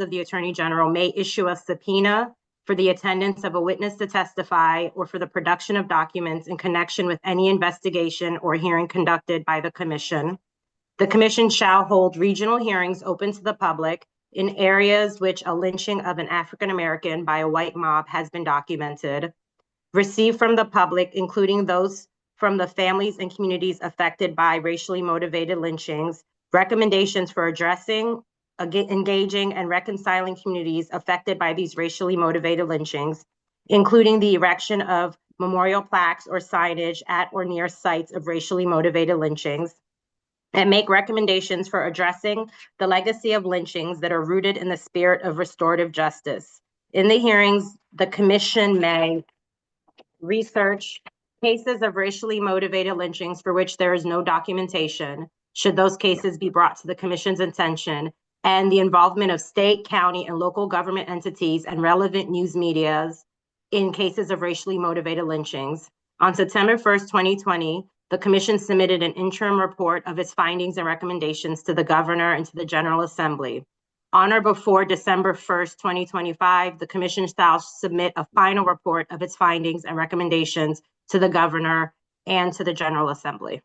of the Attorney General may issue a subpoena for the attendance of a witness to testify or for the production of documents in connection with any investigation or hearing conducted by the Commission. The Commission shall hold regional hearings open to the public in areas which a lynching of an African American by a white mob has been documented. Receive from the public, including those from the families and communities affected by racially motivated lynchings, recommendations for addressing, engaging, and reconciling communities affected by these racially motivated lynchings, including the erection of memorial plaques or signage at or near sites of racially motivated lynchings, and make recommendations for addressing the legacy of lynchings that are rooted in the spirit of restorative justice. In the hearings, the Commission may research cases of racially motivated lynchings for which there is no documentation, should those cases be brought to the Commission's attention, and the involvement of state, county, and local government entities and relevant news medias in cases of racially motivated lynchings. On September 1st, 2020, the Commission submitted an interim report of its findings and recommendations to the Governor and to the General Assembly. On or before December 1st, 2025, the Commission shall submit a final report of its findings and recommendations to the Governor and to the General Assembly.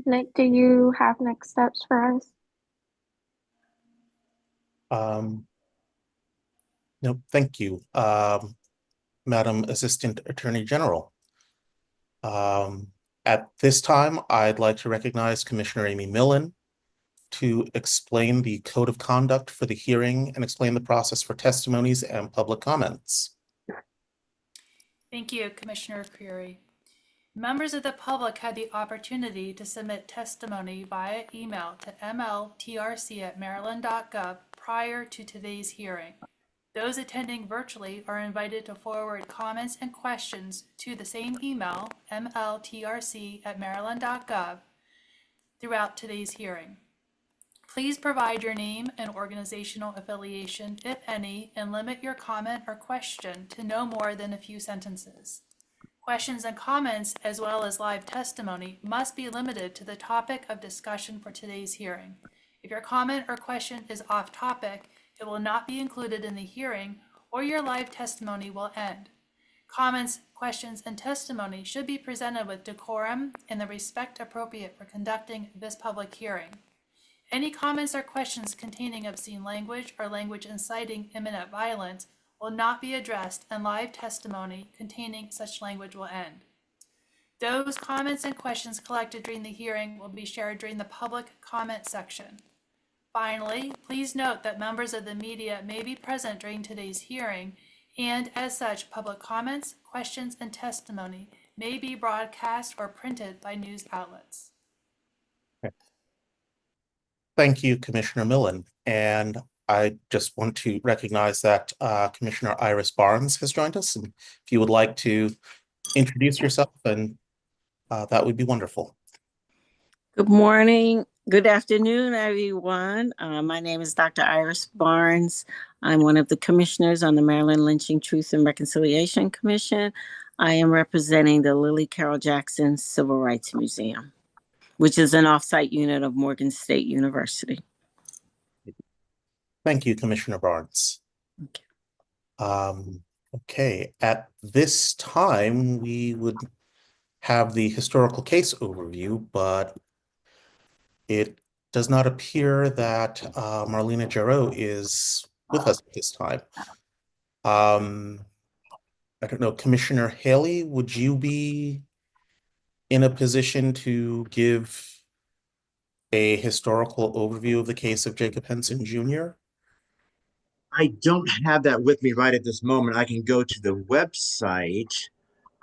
Nick, do you have next steps for us? No, thank you, Madam Assistant Attorney General. At this time, I'd like to recognize Commissioner Amy Millen to explain the code of conduct for the hearing and explain the process for testimonies and public comments. Thank you, Commissioner Creary. Members of the public had the opportunity to submit testimony via email to MLTRC@maryland.gov prior to today's hearing. Those attending virtually are invited to forward comments and questions to the same email, MLTRC@maryland.gov, throughout today's hearing. Please provide your name and organizational affiliation, if any, and limit your comment or question to no more than a few sentences. Questions and comments, as well as live testimony, must be limited to the topic of discussion for today's hearing. If your comment or question is off topic, it will not be included in the hearing, or your live testimony will end. Comments, questions, and testimony should be presented with decorum and the respect appropriate for conducting this public hearing. Any comments or questions containing obscene language or language inciting imminent violence will not be addressed, and live testimony containing such language will end. Those comments and questions collected during the hearing will be shared during the public comment section. Finally, please note that members of the media may be present during today's hearing, and as such, public comments, questions, and testimony may be broadcast or printed by news outlets. Thank you, Commissioner Millen. And I just want to recognize that Commissioner Iris Barnes has joined us. And if you would like to introduce yourself, and that would be wonderful. Good morning. Good afternoon, everyone. My name is Dr. Iris Barnes. I'm one of the commissioners on the Maryland Lynching Truth and Reconciliation Commission. I am representing the Lily Carroll Jackson Civil Rights Museum, which is an off-site unit of Morgan State University. Thank you, Commissioner Barnes. Okay, at this time, we would have the historical case overview, but it does not appear that Marlena Jarreau is with us at this time. I don't know, Commissioner Haley, would you be in a position to give a historical overview of the case of Jacob Henson Jr.? I don't have that with me right at this moment. I can go to the website,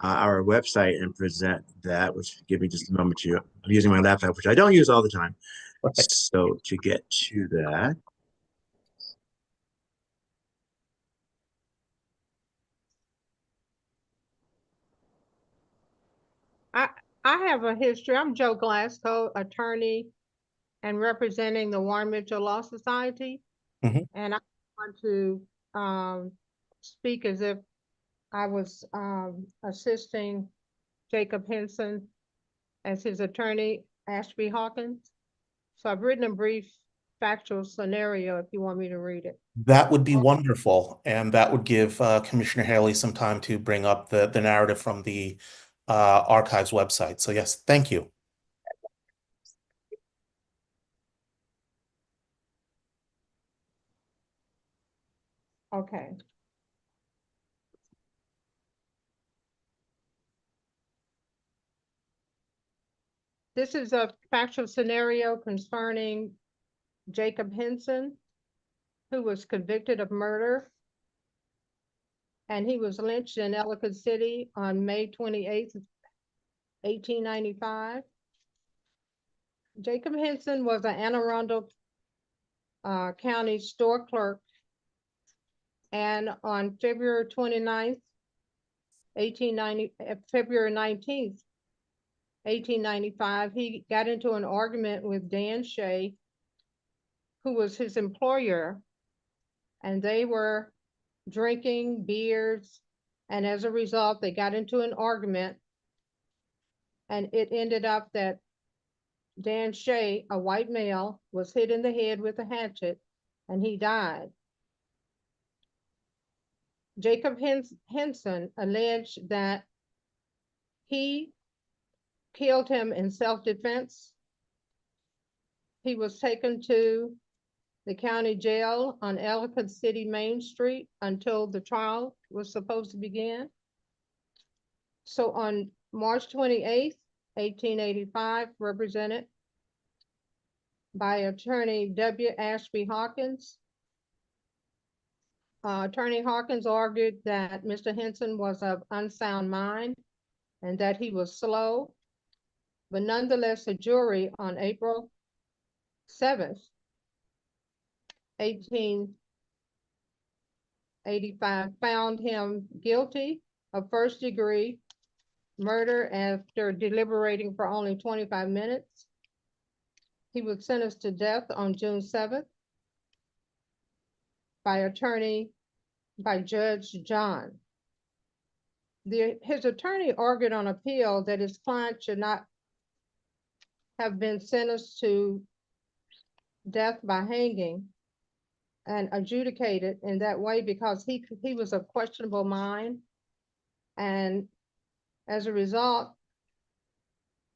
our website, and present that, which give me just a moment to, I'm using my laptop, which I don't use all the time. Okay. So to get to that. I have a history. I'm Joe Glasgow, attorney and representing the Warren Mitchell Law Society. Mhm. And I want to speak as if I was assisting Jacob Henson as his attorney, Ashby Hawkins. So I've written a brief factual scenario if you want me to read it. That would be wonderful, and that would give Commissioner Haley some time to bring up the narrative from the archives website. So yes, thank you. Okay. This is a factual scenario concerning Jacob Henson, who was convicted of murder. And he was lynched in Ellicott City on May 28th, 1895. Jacob Henson was an Anne Arundel County store clerk. And on February 29th, February 19th, 1895, he got into an argument with Dan Shea, who was his employer, and they were drinking beers, and as a result, they got into an argument, and it ended up that Dan Shea, a white male, was hit in the head with a hatchet, and he died. Jacob Henson alleged that he killed him in self-defense. He was taken to the county jail on Ellicott City Main Street until the trial was supposed to begin. So on March 28th, 1885, represented by attorney W. Ashby Hawkins, Attorney Hawkins argued that Mr. Henson was of unsound mind and that he was slow, but nonetheless, a jury on April 7th, 1885, found him guilty of first-degree murder after deliberating for only 25 minutes. He was sentenced to death on June 7th by Judge John. His attorney argued on appeal that his client should not have been sentenced to death by hanging and adjudicated in that way because he was of questionable mind, and as a result,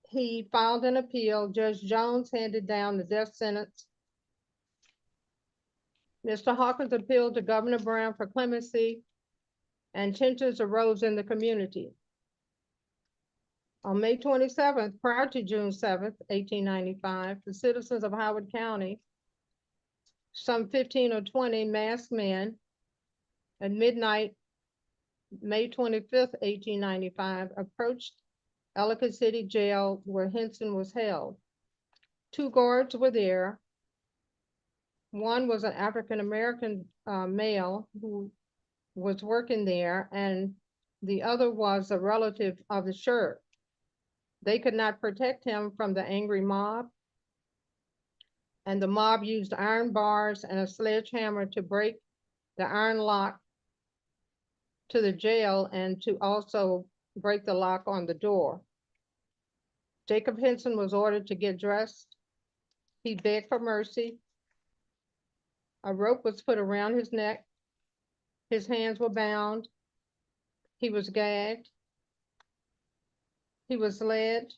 he filed an appeal. Judge Jones handed down the death sentence. Mr. Hawkins appealed to Governor Brown for clemency, and tensions arose in the community. On May 27th, prior to June 7th, 1895, the citizens of Howard County, some 15 or 20 masked men, at midnight, May 25th, 1895, approached Ellicott City Jail where Henson was held. 2 guards were there. One was an African-American male who was working there, and the other was a relative of the sheriff. They could not protect him from the angry mob, and the mob used iron bars and a sledgehammer to break the iron lock to the jail and to also break the lock on the door. Jacob Henson was ordered to get dressed. He begged for mercy. A rope was put around his neck. His hands were bound. He was gagged. He was led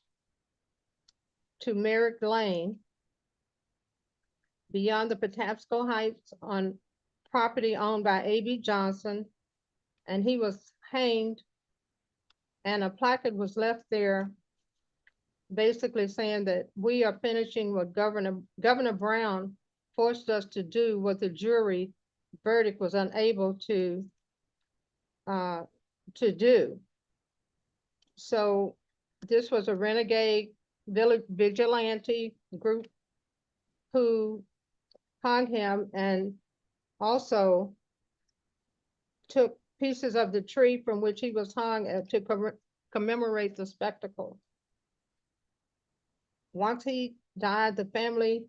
to Merrick Lane beyond the Patapsco Heights on property owned by A.B. Johnson, and he was hanged, and a placard was left there basically saying that we are finishing what Governor Brown forced us to do, what the jury verdict was unable to do. So this was a renegade vigilante group who hung him and also took pieces of the tree from which he was hung to commemorate the spectacle. Once he died, the family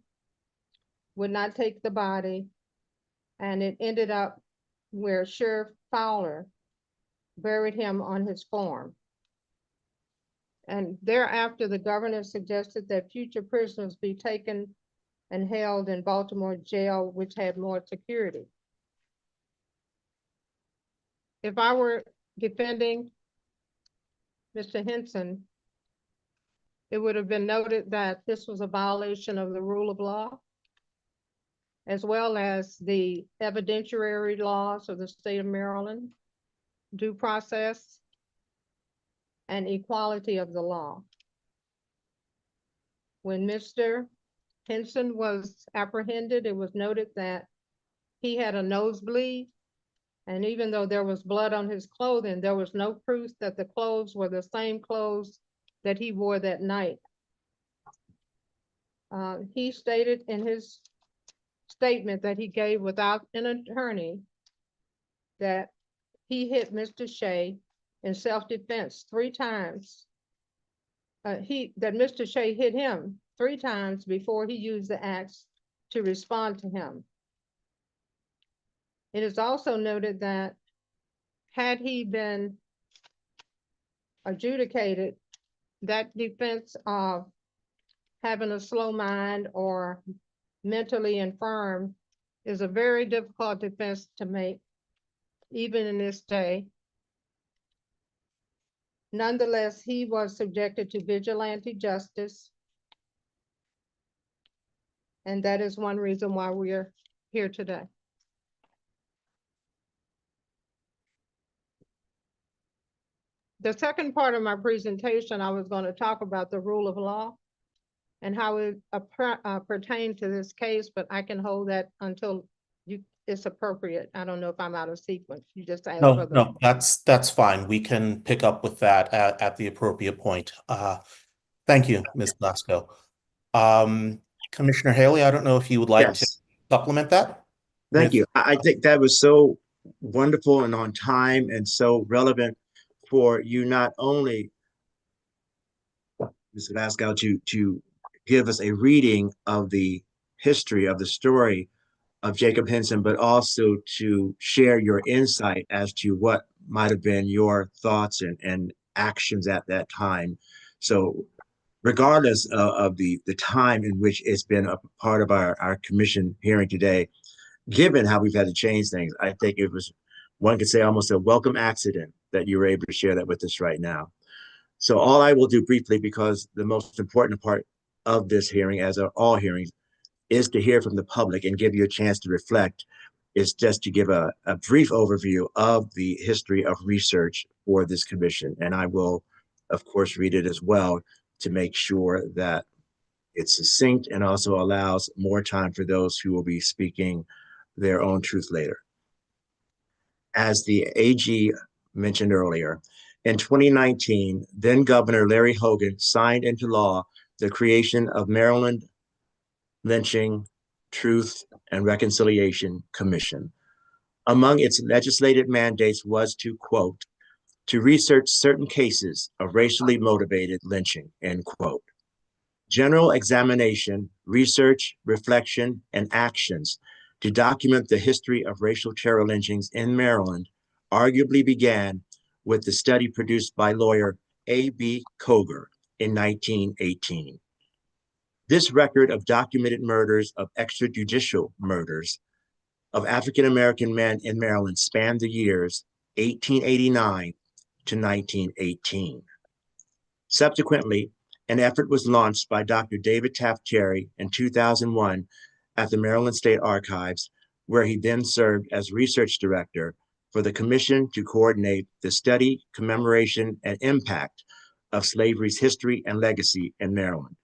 would not take the body, and it ended up where Sheriff Fowler buried him on his farm. And thereafter, the governor suggested that future prisoners be taken and held in Baltimore jail, which had more security. If I were defending Mr. Henson, it would have been noted that this was a violation of the rule of law, as well as the evidentiary laws of the state of Maryland, due process, and equality of the law. When Mr. Henson was apprehended, it was noted that he had a nosebleed, and even though there was blood on his clothing, there was no proof that the clothes were the same clothes that he wore that night. He stated in his statement that he gave without an attorney that he hit Mr. Shea in self-defense 3 times. That Mr. Shea hit him 3 times before he used the axe to respond to him. It is also noted that had he been adjudicated, that defense of having a slow mind or mentally infirm is a very difficult defense to make, even in this day. Nonetheless, he was subjected to vigilante justice. And that is one reason why we're here today. The second part of my presentation, I was going to talk about the rule of law and how it pertained to this case, but I can hold that until it's appropriate. I don't know if I'm out of sequence. You just asked for the. No, that's fine. We can pick up with that at the appropriate point. Thank you, Ms. Glasgow. Commissioner Haley, I don't know if you would like to Yes, supplement that? thank with- you. I think that was so wonderful and on time and so relevant for you not only, Ms. Glasgow, to give us a reading of the history of the story of Jacob Henson, but also to share your insight as to what might have been your thoughts and actions at that time. So regardless of the time in which it's been a part of our commission hearing today, given how we've had to change things, I think it was, one could say, almost a welcome accident that you were able to share that with us right now. So all I will do briefly, because the most important part of this hearing, as are all hearings, is to hear from the public and give you a chance to reflect, is just to give a brief overview of the history of research for this commission. And I will, of course, read it as well to make sure that it's succinct and also allows more time for those who will be speaking their own truth later. As the AG mentioned earlier, in 2019, then Governor Larry Hogan signed into law the creation of Maryland Lynching, Truth, and Reconciliation Commission. Among its legislative mandates was to, quote, to research certain cases of racially motivated lynching, end quote. General examination, research, reflection, and actions to document the history of racial terror lynchings in Maryland arguably began with the study produced by lawyer A.B. Koger in 1918. This record of documented murders of extrajudicial murders of African-American men in Maryland spanned the years 1889 to 1918. Subsequently, an effort was launched by Dr. David Taft Terry in 2001 at the Maryland State Archives, where he then served as research director for the commission to coordinate the study, commemoration, and impact of slavery's history and legacy in Maryland.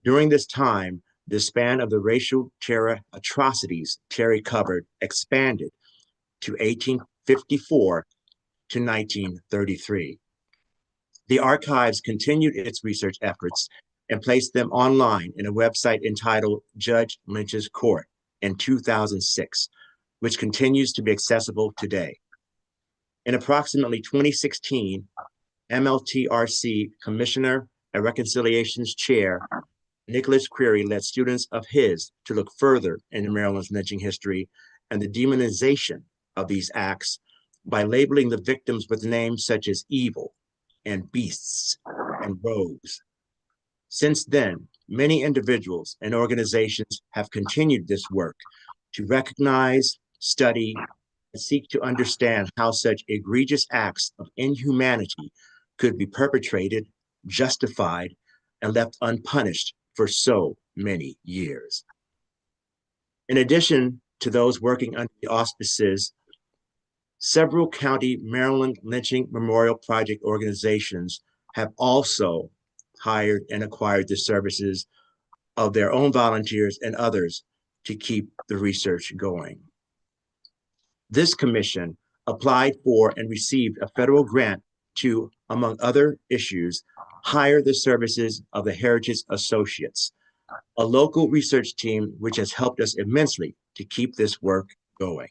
During this time, the span of the racial terror atrocities Terry covered expanded to 1854 to 1933. The archives continued its research efforts and placed them online in a website entitled Judge Lynch's Court in 2006, which continues to be accessible today. In approximately 2016, MLTRC Commissioner and Reconciliations Chair Nicholas Query led students of his to look further into Maryland's lynching history and the demonization of these acts by labeling the victims with names such as evil and beasts and rogues. Since then, many individuals and organizations have continued this work to recognize, study, and seek to understand how such egregious acts of inhumanity could be perpetrated, justified, and left unpunished for so many years. In addition to those working under the auspices, several county Maryland Lynching Memorial Project organizations have also hired and acquired the services of their own volunteers and others to keep the research going. This commission applied for and received a federal grant to, among other issues, hire the services of the Heritage Associates, a local research team which has helped us immensely to keep this work going.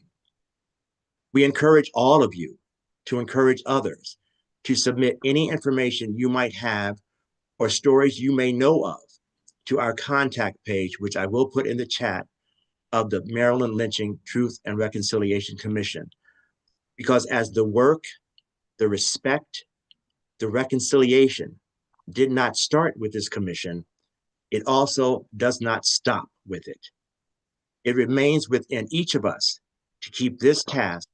We encourage all of you to encourage others to submit any information you might have or stories you may know of to our contact page, which I will put in the chat, of the Maryland Lynching Truth and Reconciliation Commission. Because as the work, the respect, the reconciliation did not start with this commission, it also does not stop with it. It remains within each of us to keep this task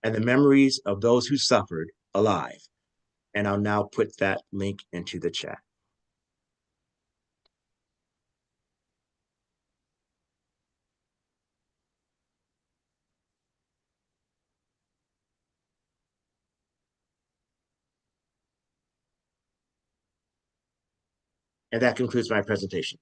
and the memories of those who suffered alive. And I'll now put that link into the chat. And that concludes my presentation.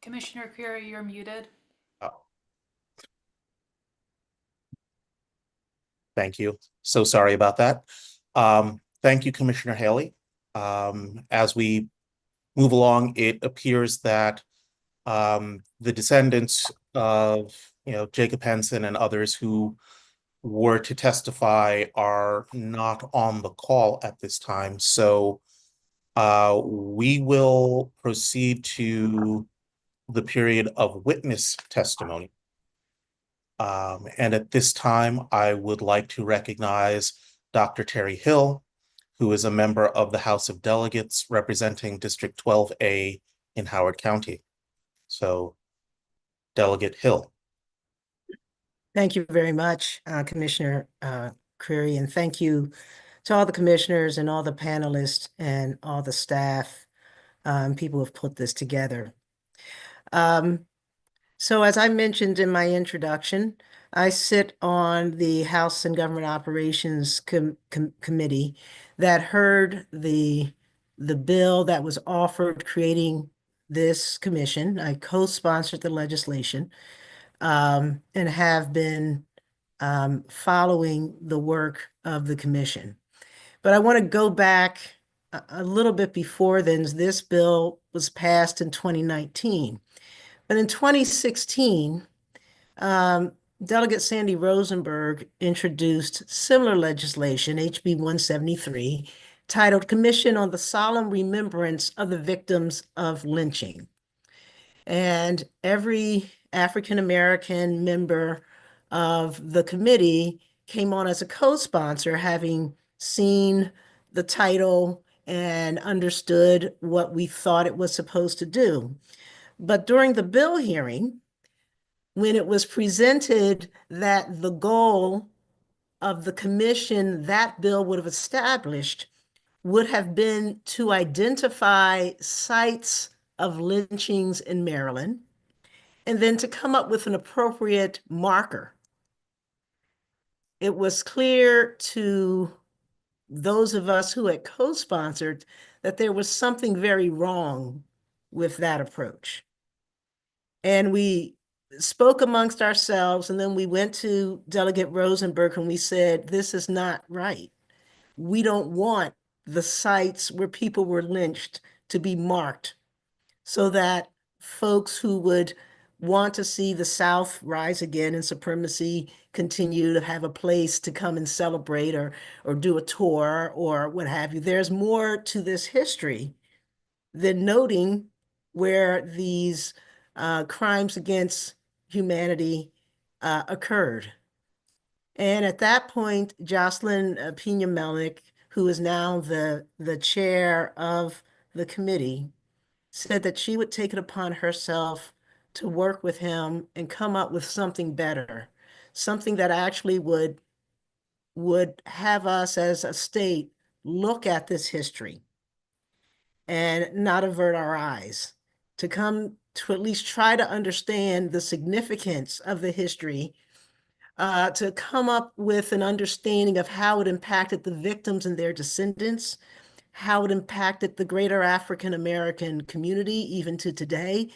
Commissioner Creary, you're muted. Oh. Thank you. So sorry about that. Thank you, Commissioner Haley. As we move along, it appears that the descendants of Jacob Henson and others who were to testify are not on the call at this time. So we will proceed to the period of witness testimony. And at this time, I would like to recognize Dr. Terry Hill, who is a member of the House of Delegates representing District 12A in Howard County. So, Delegate Hill. Thank you very much, Commissioner Creary, and thank you to all the commissioners and all the panelists and all the staff, people who have put this together. So as I mentioned in my introduction, I sit on the House and Government Operations Committee that heard the bill that was offered creating this commission. I co-sponsored the legislation and have been following the work of the commission. But I want to go back a little bit before then. This bill was passed in 2019. But in 2016, Delegate Sandy Rosenberg introduced similar legislation, HB 173, titled Commission on the Solemn Remembrance of the Victims of Lynching. And every African-American member of the committee came on as a co-sponsor, having seen the title and understood what we thought it was supposed to do. But during the bill hearing, when it was presented that the goal of the commission that bill would have established would have been to identify sites of lynchings in Maryland, and then to come up with an appropriate marker. It was clear to those of us who had co-sponsored that there was something very wrong with that approach. And we spoke amongst ourselves, and then we went to Delegate Rosenberg and we said, this is not right. We don't want the sites where people were lynched to be marked so that folks who would want to see the South rise again and supremacy continue to have a place to come and celebrate or do a tour or what have you. There's more to this history than noting where these crimes against humanity occurred. And at that point, Jocelyn Pena-Melnick, who is now the chair of the committee, said that she would take it upon herself to work with him and come up with something better, something that actually would have us as a state look at this history and not avert our eyes, to come to at least try to understand the significance of the history, to come up with an understanding of how it impacted the victims and their descendants, how it impacted the greater African American community even to today,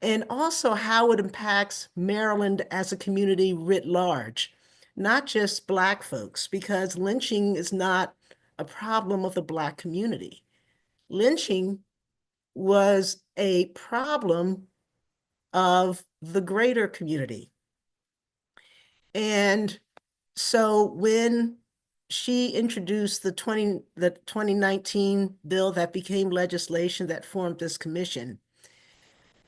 and also how it impacts Maryland as a community writ large, not just Black folks, because lynching is not a problem of the Black community. Lynching was a problem of the greater community. And so when she introduced the 2019 bill that became legislation that formed this commission,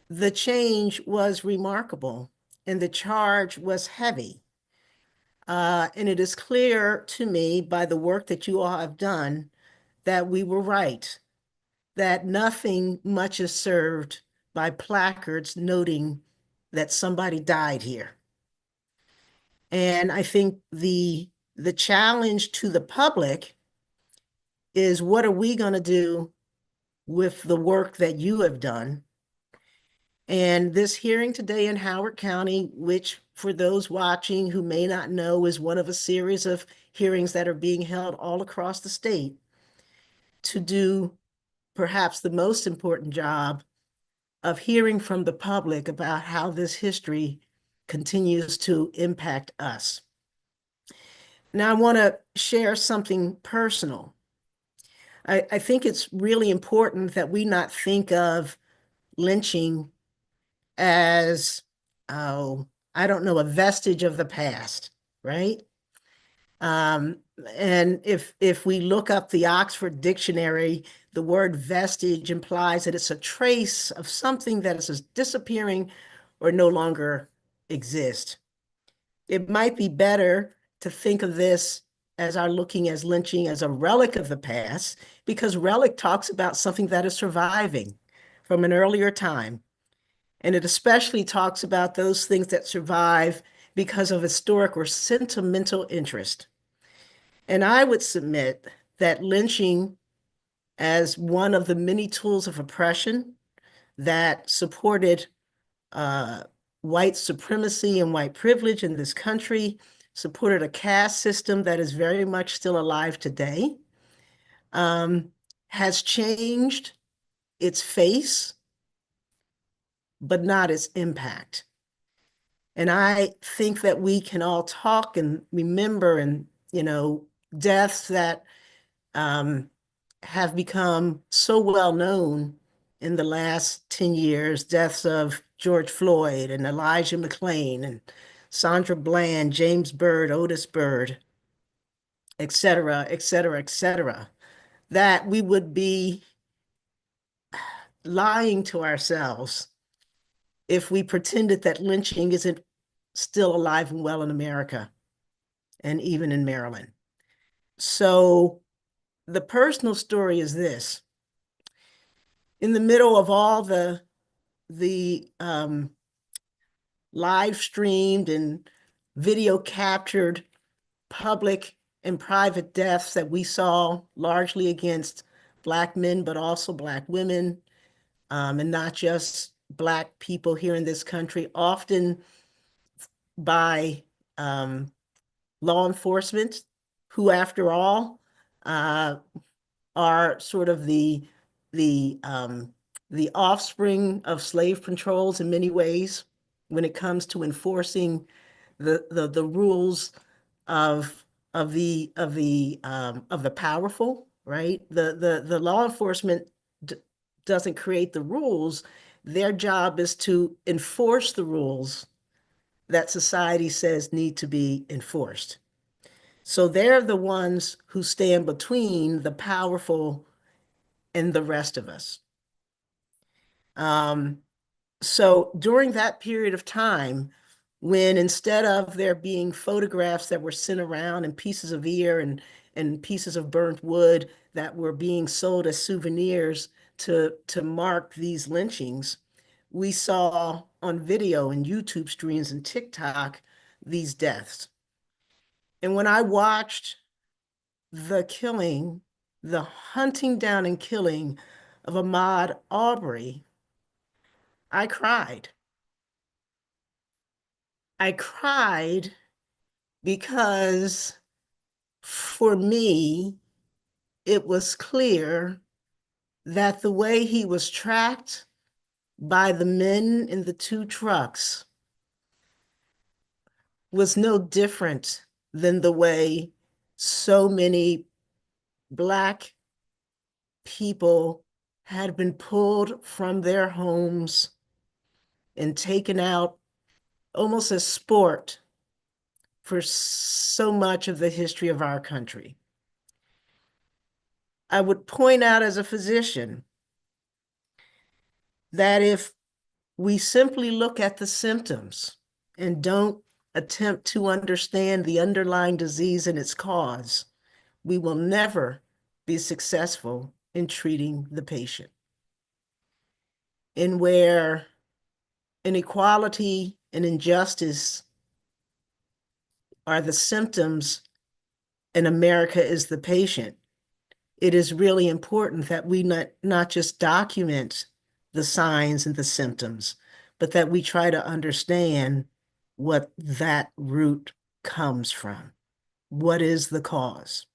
the change was remarkable and the charge was heavy. And it is clear to me by the work that you all have done that we were right, that nothing much is served by placards noting that somebody died here. And I think the challenge to the public is, what are we going to do with the work that you have done? And this hearing today in Howard County, which for those watching who may not know is one of a series of hearings that are being held all across the state, to do perhaps the most important job of hearing from the public about how this history continues to impact us. Now, I want to share something personal. I think it's really important that we not think of lynching as, oh, I don't know, a vestige of the past, right? And if we look up the Oxford Dictionary, the word vestige implies that it's a trace of something that is disappearing or no longer exists. It might be better to think of this as our looking as lynching as a relic of the past, because relic talks about something that is surviving from an earlier time. And it especially talks about those things that survive because of historic or sentimental interest. And I would submit that lynching, as one of the many tools of oppression that supported white supremacy and white privilege in this country, supported a caste system that is very much still alive today, has changed its face, but not its impact. And I think that we can all talk and remember and, deaths that have become so well known in the last 10 years, deaths of George Floyd and Elijah McClain and Sandra Bland, James Byrd, Otis Byrd, et cetera, et cetera, et cetera, that we would be lying to ourselves if we pretended that lynching isn't still alive and well in America and even in Maryland. So the personal story is this. In the middle of all the live streamed and video captured public and private deaths that we saw, largely against Black men, but also Black women, and not just Black people here in this country, often by law enforcement, who, after all, are sort of the offspring of slave patrols in many ways when it comes to enforcing the rules of the powerful, right? The law enforcement doesn't create the rules. Their job is to enforce the rules that society says need to be enforced. So they're the ones who stand between the powerful and the rest of us. So during that period of time, when instead of there being photographs that were sent around and pieces of ear and pieces of burnt wood that were being sold as souvenirs to mark these lynchings, we saw on video and YouTube streams and TikTok these deaths. And when I watched the killing, the hunting down and killing of Ahmaud Arbery, I cried. I cried because for me, it was clear that the way he was tracked by the men in the two trucks was no different than the way so many Black people had been pulled from their homes and taken out almost as sport for so much of the history of our country. I would point out as a physician that if we simply look at the symptoms and don't attempt to understand the underlying disease and its cause, we will never be successful in treating the patient. And where inequality and injustice are the symptoms and America is the patient, it is really important that we not just document the signs and the symptoms, but that we try to understand what that root comes from. What is the cause?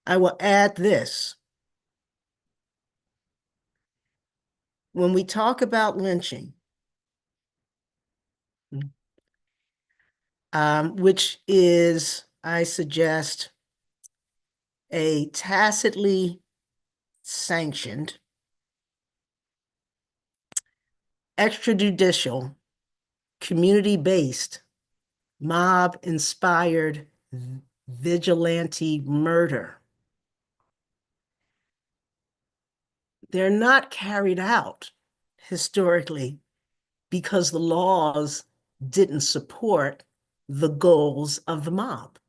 I will add this. When we talk about lynching, which is, I suggest, a tacitly sanctioned, extrajudicial, community-based, mob-inspired vigilante murder. They're not carried out historically because the laws didn't support the goals of the mob.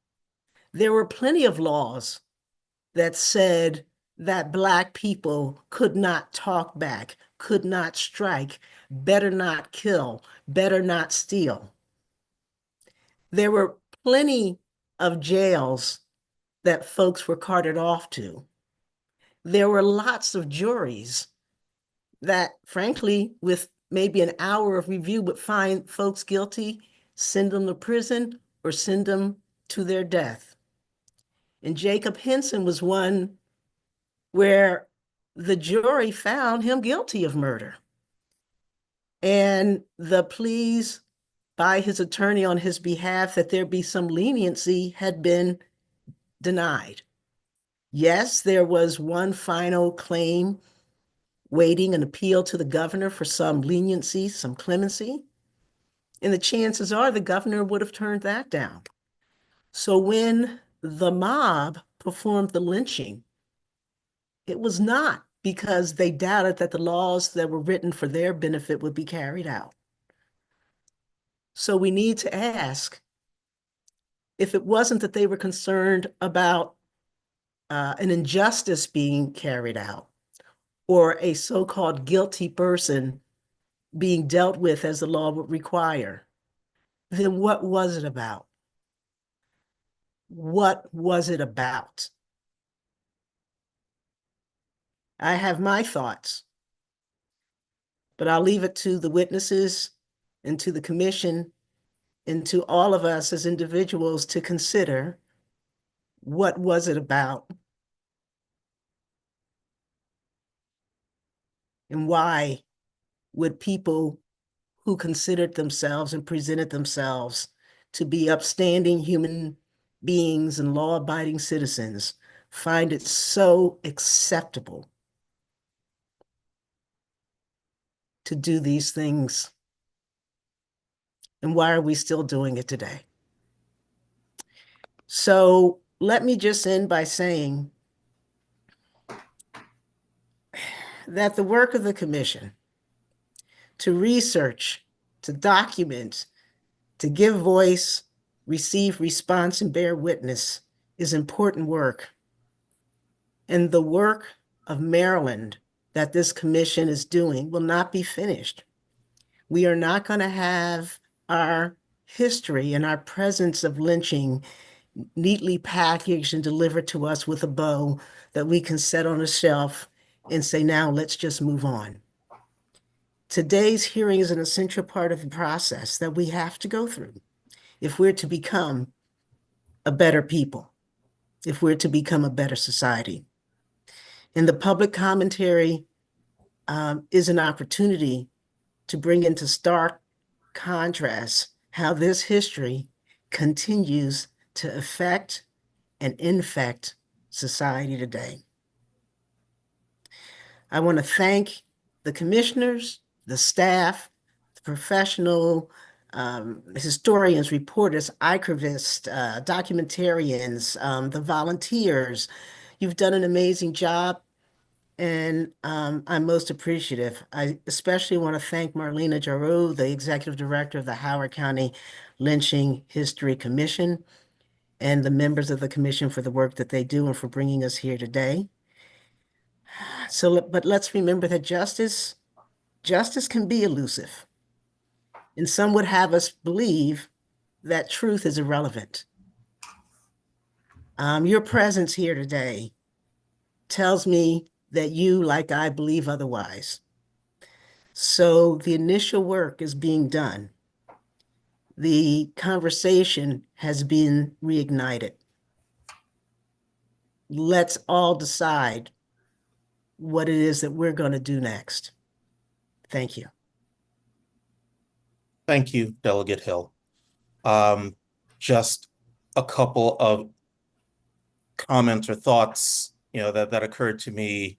There were plenty of laws that said that Black people could not talk back, could not strike, better not kill, better not steal. There were plenty of jails that folks were carted off to. There were lots of juries that, frankly, with maybe an hour of review, would find folks guilty, send them to prison, or send them to their death. And Jacob Henson was one where the jury found him guilty of murder. And the pleas by his attorney on his behalf that there be some leniency had been denied. Yes, there was one final claim waiting an appeal to the governor for some leniency, some clemency. And the chances are the governor would have turned that down. So when the mob performed the lynching, it was not because they doubted that the laws that were written for their benefit would be carried out. So we need to ask if it wasn't that they were concerned about an injustice being carried out or a so-called guilty person being dealt with as the law would require, then what was it about? What was it about? I have my thoughts, but I'll leave it to the witnesses and to the commission and to all of us as individuals to consider what was it about and why would people who considered themselves and presented themselves to be upstanding human beings and law-abiding citizens find it so acceptable to do these things? And why are we still doing it today? So let me just end by saying that the work of the commission to research, to document, to give voice, receive response, and bear witness is important work. And the work of Maryland that this commission is doing will not be finished. We are not going to have our history and our presence of lynching neatly packaged and delivered to us with a bow that we can set on a shelf and say, now let's just move on. Today's hearing is an essential part of the process that we have to go through if we're to become a better people, if we're to become a better society. And the public commentary is an opportunity to bring into stark contrast how this history continues to affect and infect society today. I want to thank the commissioners, the staff, the professional historians, reporters, archivists, documentarians, the volunteers. You've done an amazing job, and I'm most appreciative. I especially want to thank Marlena Giroux, the executive director of the Howard County Lynching History Commission, and the members of the commission for the work that they do and for bringing us here today. So, but let's remember that justice can be elusive. And some would have us believe that truth is irrelevant. Your presence here today tells me that you, like I, believe otherwise. So the initial work is being done. The conversation has been reignited. Let's all decide what it is that we're going to do next. Thank you. Thank you, Delegate Hill. Just a couple of comments or thoughts, that occurred to me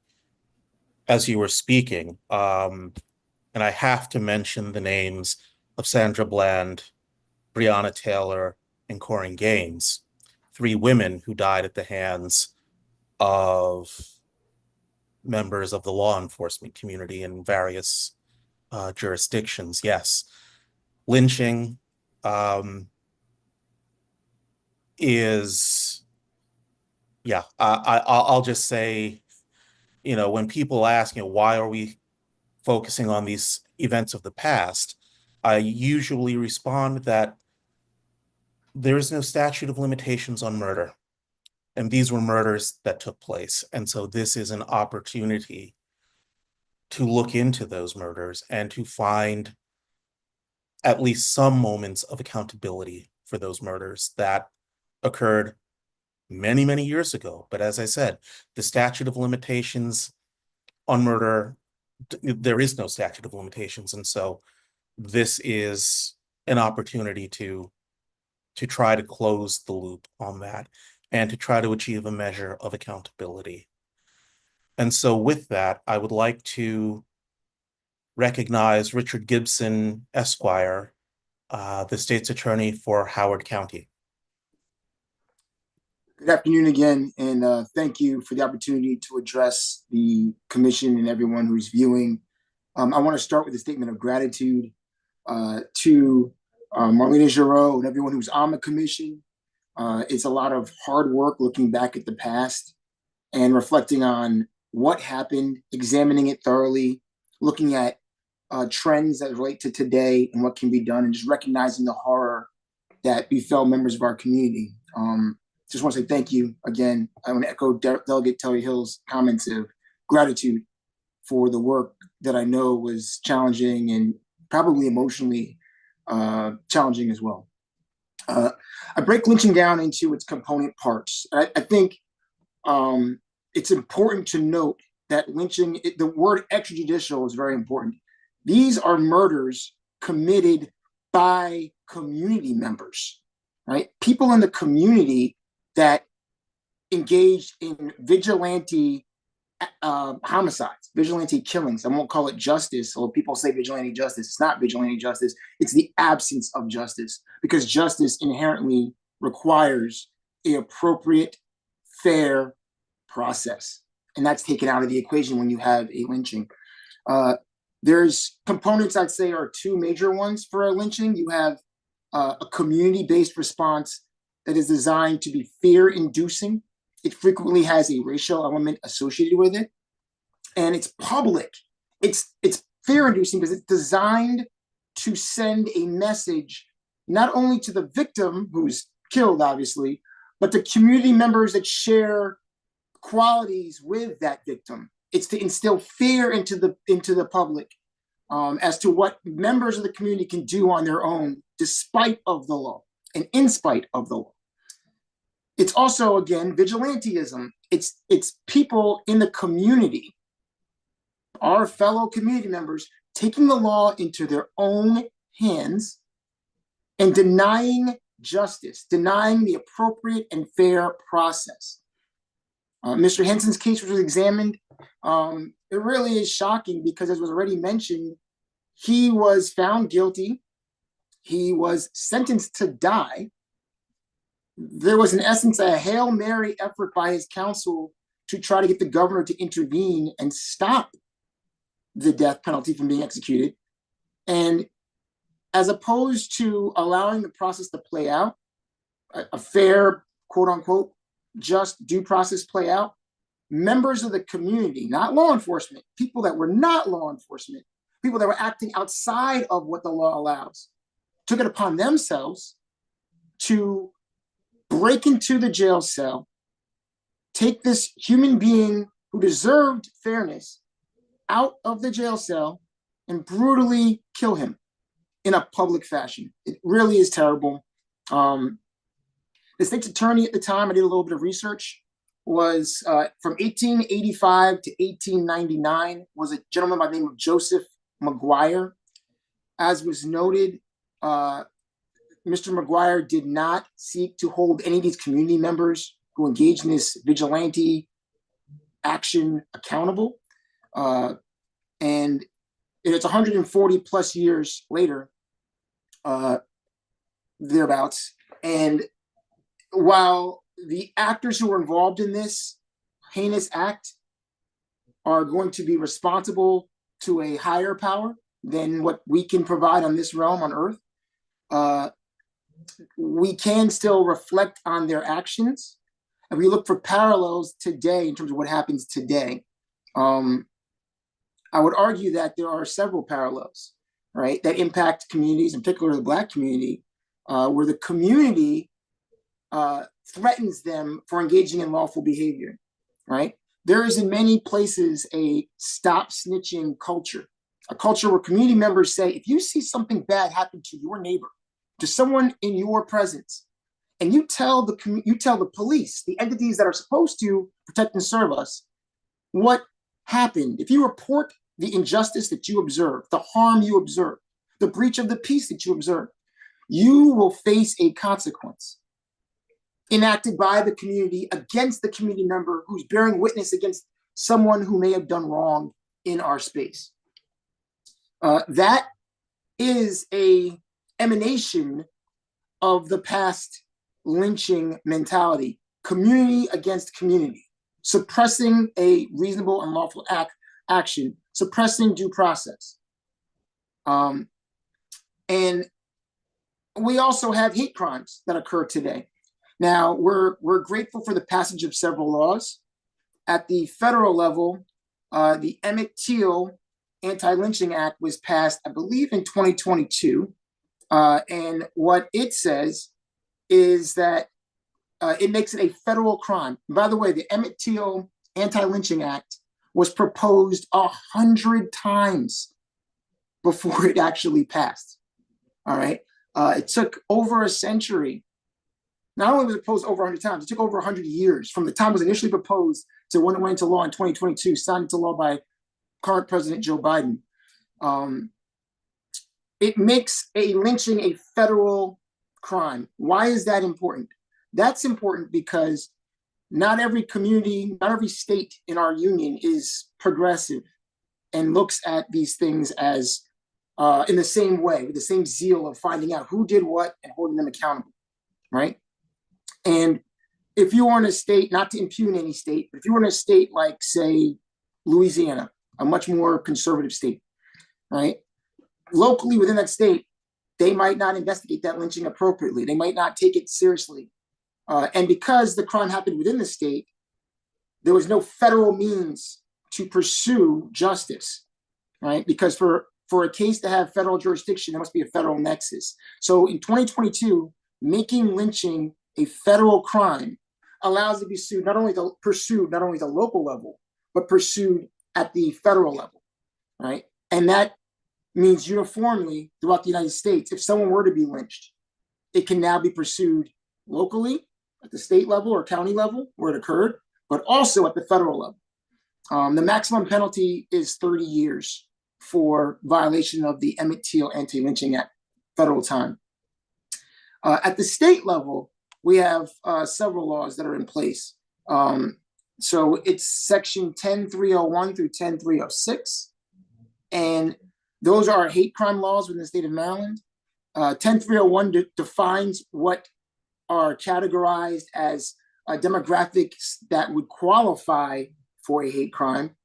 as you were speaking. And I have to mention the names of Sandra Bland, Breonna Taylor, and Corinne Gaines, 3 women who died at the hands of members of the law enforcement community in various jurisdictions. Yes, lynching is, yeah, I'll just say, when people ask, why are we focusing on these events of the past, I usually respond that there is no statute of limitations on murder. And these were murders that took place. And so this is an opportunity to look into those murders and to find at least some moments of accountability for those murders that occurred many, many years ago. But as I said, the statute of limitations on murder, there is no statute of limitations. And so this is an opportunity to try to close the loop on that and to try to achieve a measure of accountability. And so with that, I would like to recognize Richard Gibson, Esquire, the state's attorney for Howard County. Good afternoon again, and thank you for the opportunity to address the commission and everyone who's viewing. I want to start with a statement of gratitude to Marlena Giroux and everyone who's on the commission. It's a lot of hard work looking back at the past and reflecting on what happened, examining it thoroughly, looking at trends that relate to today and what can be done, and just recognizing the horror that befell members of our community. Just want to say thank you again. I want to echo Delegate Terry Hill's comments of gratitude for the work that I know was challenging and probably emotionally challenging as well. I break lynching down into its component parts. I think it's important to note that lynching, the word extrajudicial is very important. These are murders committed by community members, right? People in the community that engaged in vigilante homicides, vigilante killings. I won't call it justice. So people say vigilante justice. It's not vigilante justice. It's the absence of justice, because justice inherently requires an appropriate, fair process. And that's taken out of the equation when you have a lynching. There's components, I'd say, are two major ones for a lynching. You have a community-based response that is designed to be fear-inducing. It frequently has a racial element associated with it. And it's public. It's fear-inducing because it's designed to send a message not only to the victim who's killed, obviously, but to community members that share qualities with that victim. It's to instill fear into the public as to what members of the community can do on their own, despite of the law and in spite of the law. It's also, again, vigilantism. It's people in the community, our fellow community members, taking the law into their own hands and denying justice, denying the appropriate and fair process. Mr. Henson's case, which was examined, it really is shocking because, as was already mentioned, he was found guilty. He was sentenced to die. There was, in essence, a Hail Mary effort by his counsel to try to get the governor to intervene and stop the death penalty from being executed. And as opposed to allowing the process to play out, a fair, quote unquote, just due process play out, members of the community, not law enforcement, people that were not law enforcement, people that were acting outside of what the law allows, took it upon themselves to break into the jail cell, take this human being who deserved fairness out of the jail cell and brutally kill him in a public fashion. It really is terrible. The state's attorney at the time, I did a little bit of research, was from 1885 to 1899, was a gentleman by the name of Joseph McGuire. As was noted, Mr. McGuire did not seek to hold any of these community members who engaged in this vigilante action accountable. And it's 140 plus years later, thereabouts. And while the actors who were involved in this heinous act are going to be responsible to a higher power than what we can provide on this realm on earth, we can still reflect on their actions. And we look for parallels today in terms of what happens today. I would argue that there are several parallels, right, that impact communities, in particular the Black community, where the community threatens them for engaging in lawful behavior, right? There is in many places a stop snitching culture, a culture where community members say, if you see something bad happen to your neighbor, to someone in your presence, and you tell the police, the entities that are supposed to protect and serve us, what happened. If you report the injustice that you observe, the harm you observe, the breach of the peace that you observe, you will face a consequence enacted by the community against the community member who's bearing witness against someone who may have done wrong in our space. That is a emanation of the past lynching mentality, community against community, suppressing a reasonable and lawful action, suppressing due process. And we also have hate crimes that occur today. Now, we're grateful for the passage of several laws. At the federal level, the Emmett Till Anti-Lynching Act was passed, I believe, in 2022. And what it says is that it makes it a federal crime. And by the way, the Emmett Till Anti-Lynching Act was proposed 100 times before it actually passed. All right. It took over a century. Not only was it proposed over 100 times, it took over 100 years from the time it was initially proposed to when it went into law in 2022, signed into law by current President Joe Biden. It makes a lynching a federal crime. Why is that important? That's important because not every community, not every state in our union is progressive and looks at these things as in the same way, with the same zeal of finding out who did what and holding them accountable, right? And if you were in a state, not to impugn any state, but if you were in a state like, say, Louisiana, a much more conservative state, right? Locally within that state, they might not investigate that lynching appropriately. They might not take it seriously. And because the crime happened within the state, there was no federal means to pursue justice, right? Because for a case to have federal jurisdiction, there must be a federal nexus. So in 2022, making lynching a federal crime allows it to be sued, pursued not only at the local level, but pursued at the federal level, right? And that means uniformly throughout the United States, if someone were to be lynched, it can now be pursued locally at the state level or county level where it occurred, but also at the federal level. The maximum penalty is 30 years for violation of the Emmett Till Anti-Lynching Act, federal time. At the state level, we have several laws that are in place. So it's section 10301 through 10306. And those are hate crime laws within the state of Maryland. 10301 defines what are categorized as demographics that would qualify for a hate crime.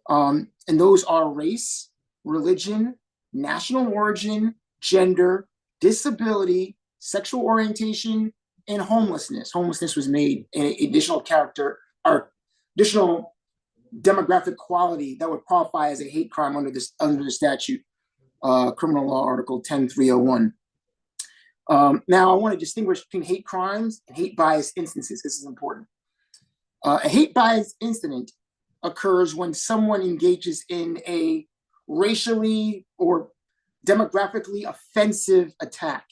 And those are race, religion, national origin, gender, disability, sexual orientation, and homelessness. Homelessness was made an additional character or additional demographic quality that would qualify as a hate crime under the statute, criminal law article 10301. Now I want to distinguish between hate crimes and hate bias instances. This is important. A hate bias incident occurs when someone engages in a racially or demographically offensive attack,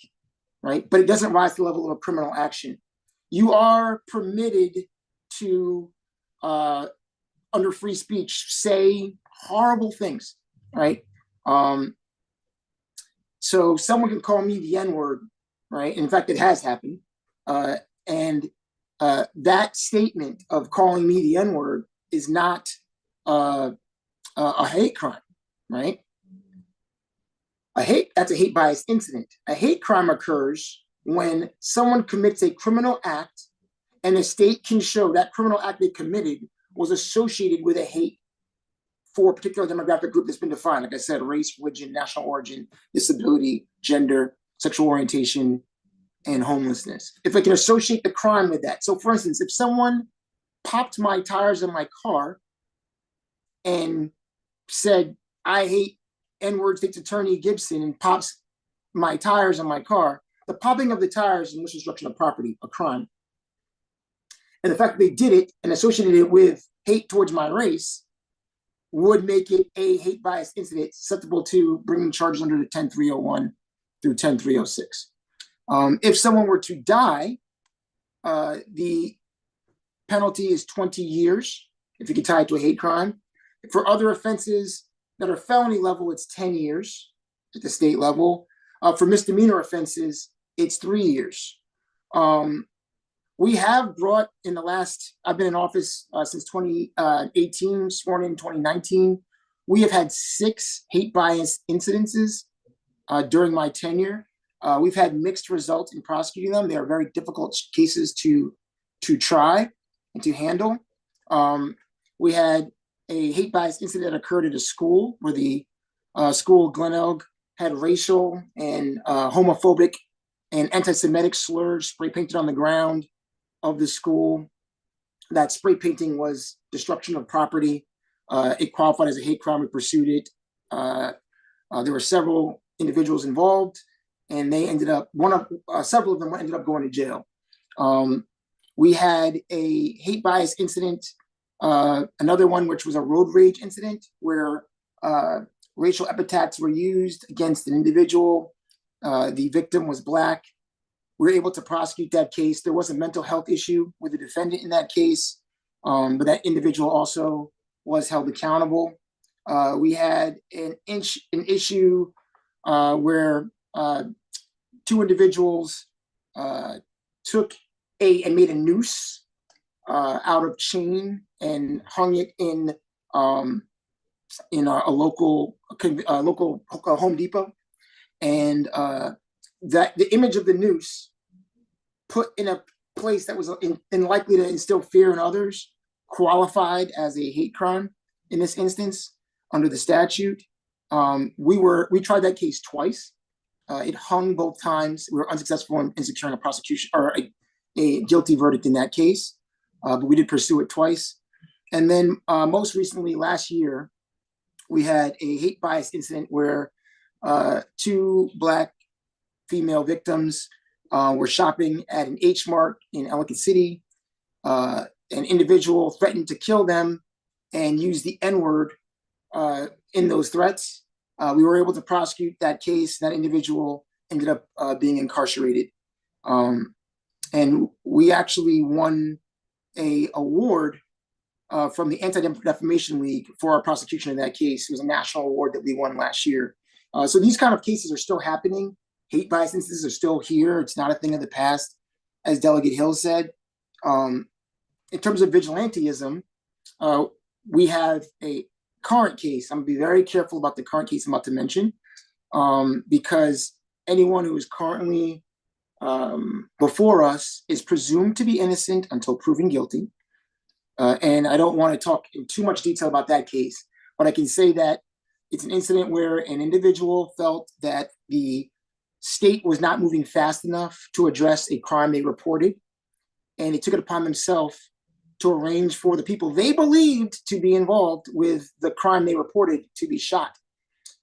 right? But it doesn't rise to the level of a criminal action. You are permitted to, under free speech, say horrible things, right? So someone can call me the N-word, right? In fact, it has happened. And that statement of calling me the N-word is not a hate crime, right? That's a hate bias incident. A hate crime occurs when someone commits a criminal act and the state can show that criminal act they committed was associated with a hate for a particular demographic group that's been defined. Like I said, race, religion, national origin, disability, gender, sexual orientation, and homelessness. If I can associate the crime with that. So for instance, if someone popped my tires in my car and said, I hate N-word State's Attorney Gibson, and pops my tires on my car, the popping of the tires is malicious destruction of property, a crime. And the fact that they did it and associated it with hate towards my race would make it a hate bias incident susceptible to bringing charges under the 10301 through 10306. If someone were to die, the penalty is 20 years if you can tie it to a hate crime. For other offenses that are felony level, it's 10 years at the state level. For misdemeanor offenses, it's 3 years. We have brought in the last, I've been in office since 2018, sworn in 2019. We have had 6 hate bias incidences during my tenure. We've had mixed results in prosecuting them. They are very difficult cases to try and to handle. We had a hate bias incident that occurred at a school where the school, Glen Elg, had racial and homophobic and anti-Semitic slurs spray painted on the ground of the school. That spray painting was destruction of property. It qualified as a hate crime. We pursued it. There were several individuals involved, and they ended up, several of them ended up going to jail. We had a hate bias incident, another one which was a road rage incident where racial epithets were used against an individual. The victim was Black. We were able to prosecute that case. There was a mental health issue with the defendant in that case, but that individual also was held accountable. We had an issue where 2 individuals took and made a noose out of chain and hung it in a local Home Depot, and that the image of the noose put in a place that was likely to instill fear in others qualified as a hate crime in this instance under the statute. We tried that case twice. It hung both times. We were unsuccessful in securing a prosecution or a guilty verdict in that case, but we did pursue it twice. And then most recently, last year, we had a hate bias incident where 2 Black female victims were shopping at an H Mart in Ellicott City. An individual threatened to kill them and used the N-word in those threats. We were able to prosecute that case. That individual ended up being incarcerated. And we actually won an award from the Anti-Defamation League for our prosecution of that case. It was a national award that we won last year. So these kind of cases are still happening. Hate bias instances are still here. It's not a thing of the past, as Delegate Hill said. In terms of vigilantism, we have a current case. I'm gonna be very careful about the current case I'm about to mention, because anyone who is currently before us is presumed to be innocent until proven guilty. And I don't want to talk in too much detail about that case, but I can say that it's an incident where an individual felt that the state was not moving fast enough to address a crime they reported, and they took it upon themselves to arrange for the people they believed to be involved with the crime they reported to be shot.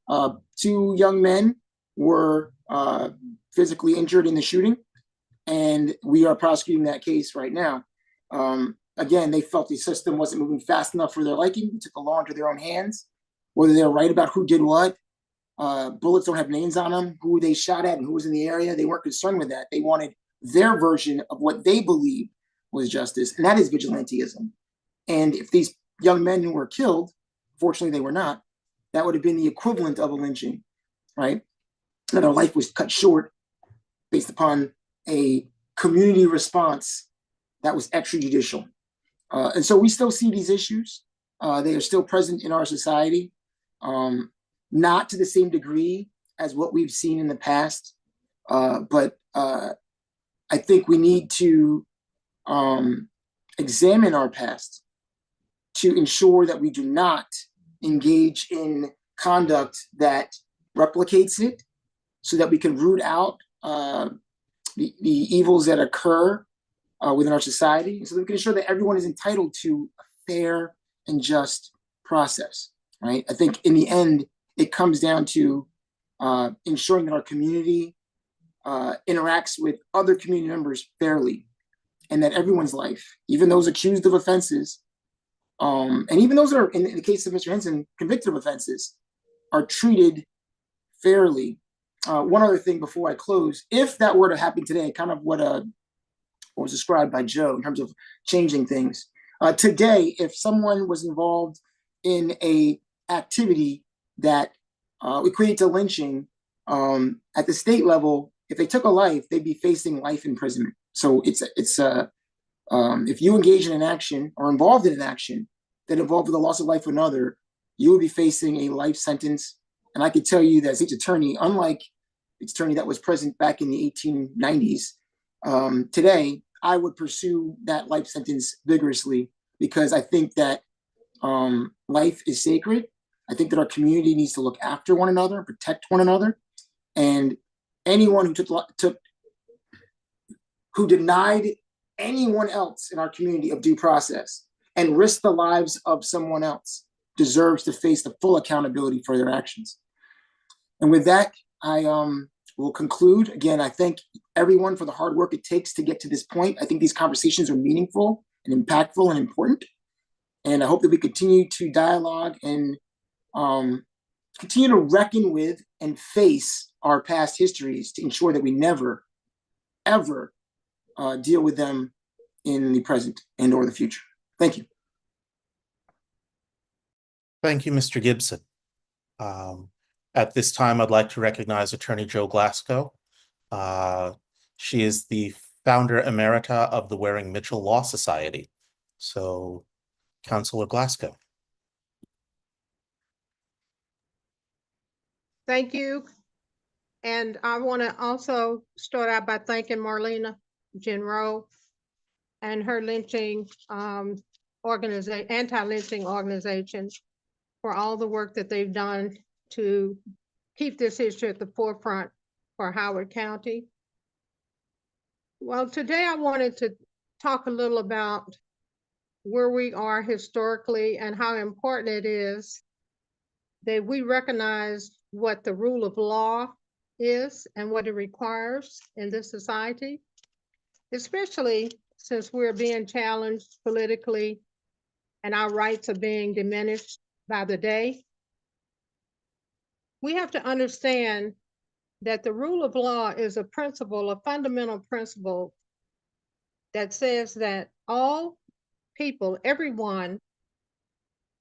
2 young men were physically injured in the shooting, and we are prosecuting that case right now. Again, they felt the system wasn't moving fast enough for their liking. They took the law into their own hands. Whether they're right about who did what, bullets don't have names on them, who they shot at and who was in the area. They weren't concerned with that. They wanted their version of what they believed was justice, and that is vigilantism. And if these young men who were killed, fortunately they were not, that would have been the equivalent of a lynching, right? And their life was cut short based upon a community response that was extrajudicial. And so we still see these issues. They are still present in our society, not to the same degree as what we've seen in the past. But I think we need to examine our past to ensure that we do not engage in conduct that replicates it, so that we can root out the evils that occur within our society, so that we can ensure that everyone is entitled to a fair and just process, right? I think in the end, it comes down to ensuring that our community interacts with other community members fairly, and that everyone's life, even those accused of offenses, and even those that are, in the case of Mr. Henson, convicted of offenses, are treated fairly. One other thing before I close, if that were to happen today, kind of what was described by Joe in terms of changing things. Today, if someone was involved in a activity that equated to lynching, at the state level, if they took a life, they'd be facing life imprisonment. So if you engage in an action or involved in an action that involved the loss of life of another, you would be facing a life sentence. And I could tell you that as each attorney, unlike the attorney that was present back in the 1890s, today, I would pursue that life sentence vigorously, because I think that life is sacred. I think that our community needs to look after one another, protect one another. And anyone who denied anyone else in our community of due process and risked the lives of someone else deserves to face the full accountability for their actions. And with that, I will conclude. Again, I thank everyone for the hard work it takes to get to this point. I think these conversations are meaningful and impactful and important. And I hope that we continue to dialogue and continue to reckon with and face our past histories to ensure that we never, ever deal with them in the present and or the future. Thank you. Thank you, Mr. Gibson. At this time, I'd like to recognize Attorney Joe Glasgow. She is the founder emerita of the Waring Mitchell Law Society. So, Councilor Glasgow. Thank you. And I want to also start out by thanking Marlena Genro and her lynching anti-lynching organization for all the work that they've done to keep this issue at the forefront for Howard County. Well, today I wanted to talk a little about where we are historically and how important it is that we recognize what the rule of law is and what it requires in this society, especially since we're being challenged politically and our rights are being diminished by the day. We have to understand that the rule of law is a principle, a fundamental principle that says that all people, everyone,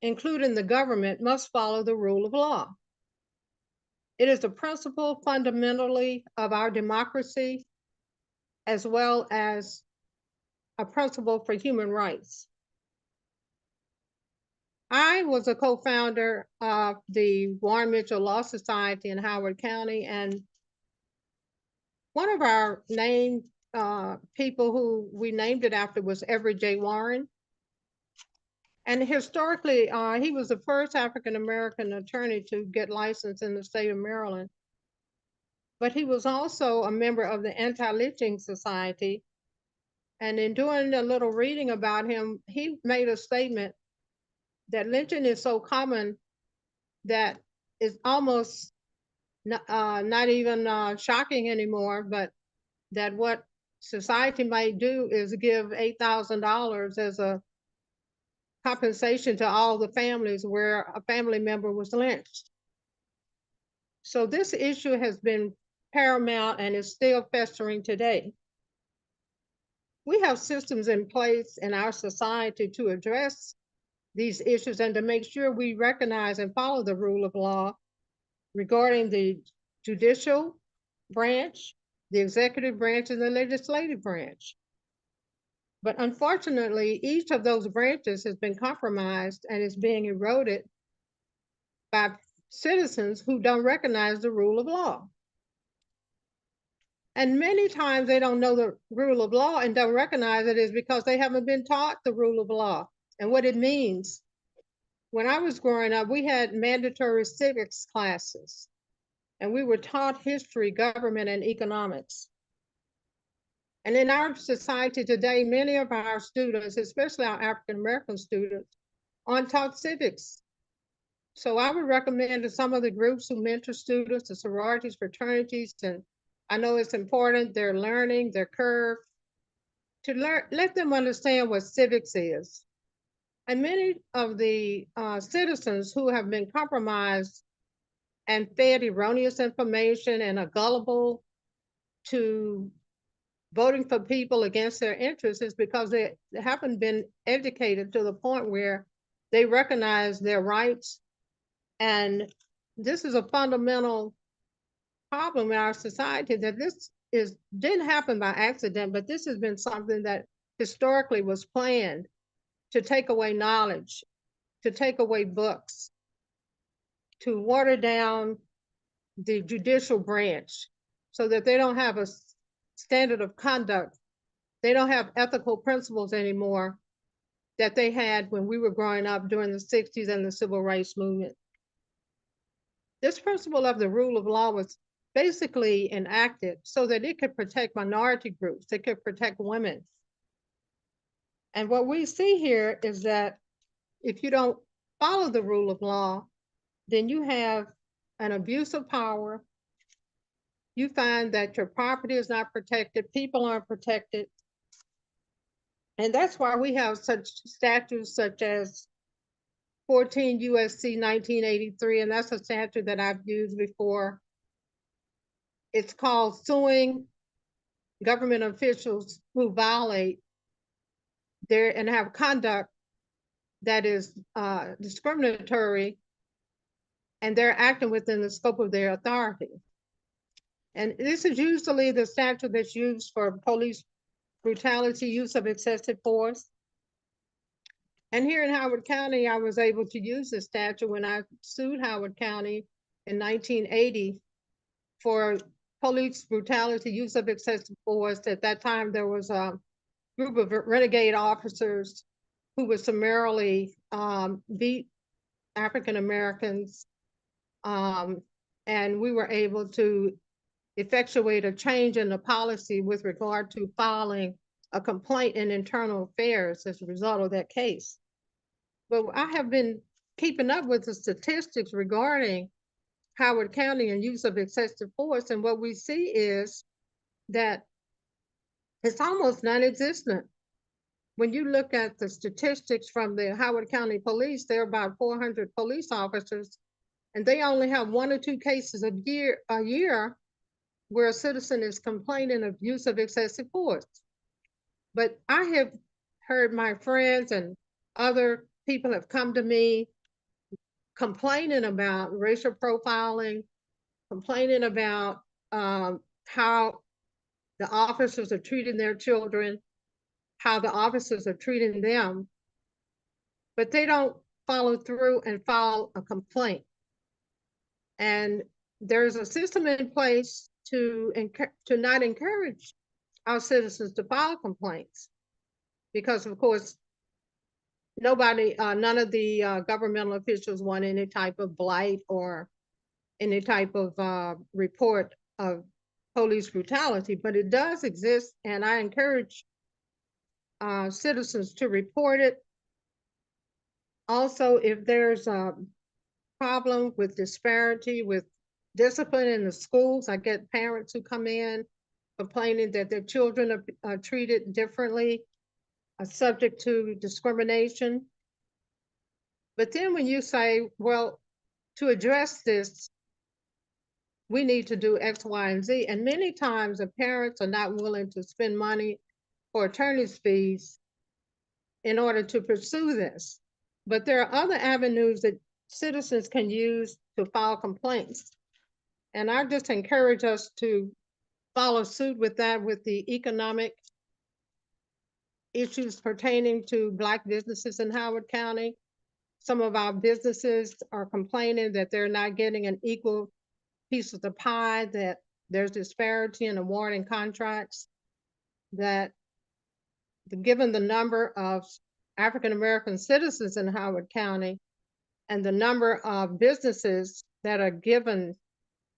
including the government, must follow the rule of law. It is a principle fundamentally of our democracy, as well as a principle for human rights. I was a co-founder of the Warren Mitchell Law Society in Howard County, and one of our named people who we named it after was Everett J. Warren. And historically, he was the first African-American attorney to get licensed in the state of Maryland. But he was also a member of the Anti-Lynching Society. And in doing a little reading about him, he made a statement that lynching is so common that it's almost not even shocking anymore, but that what society might do is give $8,000 as a compensation to all the families where a family member was lynched. So this issue has been paramount and is still festering today. We have systems in place in our society to address these issues and to make sure we recognize and follow the rule of law regarding the judicial branch, the executive branch, and the legislative branch. But unfortunately, each of those branches has been compromised and is being eroded by citizens who don't recognize the rule of law. And many times they don't know the rule of law and don't recognize it is because they haven't been taught the rule of law and what it means. When I was growing up, we had mandatory civics classes, and we were taught history, government, and economics. And in our society today, many of our students, especially our African-American students, aren't taught civics. So I would recommend to some of the groups who mentor students, the sororities, fraternities, and I know it's important, they're learning, their curve, to let them understand what civics is. And many of the citizens who have been compromised and fed erroneous information and are gullible to voting for people against their interests is because they haven't been educated to the point where they recognize their rights. And this is a fundamental problem in our society, that this didn't happen by accident, but this has been something that historically was planned to take away knowledge, to take away books, to water down the judicial branch so that they don't have a standard of conduct. They don't have ethical principles anymore that they had when we were growing up during the 60s and the civil rights movement. This principle of the rule of law was basically enacted so that it could protect minority groups, it could protect women. And what we see here is that if you don't follow the rule of law, then you have an abuse of power. You find that your property is not protected, people aren't protected. And that's why we have such statutes such as 14 USC 1983, and that's a statute that I've used before. It's called suing government officials who violate and have conduct that is discriminatory, and they're acting within the scope of their authority. And this is usually the statute that's used for police brutality, use of excessive force. And here in Howard County, I was able to use this statute when I sued Howard County in 1980 for police brutality, use of excessive force. At that time, there was a group of renegade officers who would summarily beat African Americans. And we were able to effectuate a change in the policy with regard to filing a complaint in internal affairs as a result of that case. But I have been keeping up with the statistics regarding Howard County and use of excessive force, and what we see is that it's almost non-existent. When you look at the statistics from the Howard County Police, there are about 400 police officers, and they only have 1 or 2 cases a year where a citizen is complaining of use of excessive force. But I have heard my friends and other people have come to me complaining about racial profiling, complaining about how the officers are treating their children, how the officers are treating them, but they don't follow through and file a complaint. And there's a system in place to not encourage our citizens to file complaints, because of course, none of the governmental officials want any type of blight or any type of report of police brutality, but it does exist, and I encourage citizens to report it. Also, if there's a problem with disparity with discipline in the schools, I get parents who come in complaining that their children are treated differently, are subject to discrimination. But then when you say, well, to address this, we need to do X, Y, and Z. And many times the parents are not willing to spend money for attorney's fees in order to pursue this. But there are other avenues that citizens can use to file complaints. And I just encourage us to follow suit with that, with the economic issues pertaining to Black businesses in Howard County. Some of our businesses are complaining that they're not getting an equal piece of the pie, that there's disparity in awarding contracts, that given the number of African American citizens in Howard County and the number of businesses that are given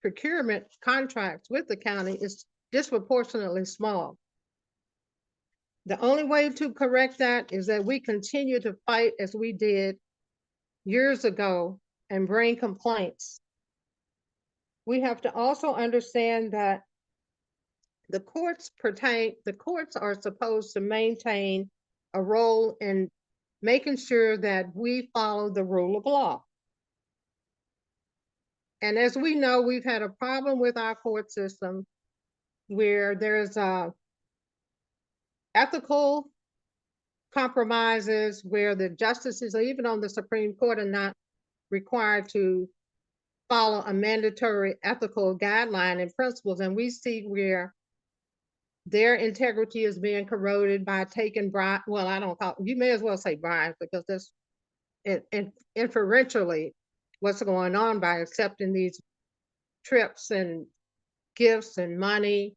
procurement contracts with the county is disproportionately small. The only way to correct that is that we continue to fight as we did years ago and bring complaints. We have to also understand that the courts are supposed to maintain a role in making sure that we follow the rule of law. And as we know, we've had a problem with our court system where there's ethical compromises, where the justices, even on the Supreme Court, are not required to follow a mandatory ethical guideline and principles. And we see where their integrity is being corroded by taking bribes. Well, I don't call, you may as well say bribes, because that's inferentially what's going on by accepting these trips and gifts and money,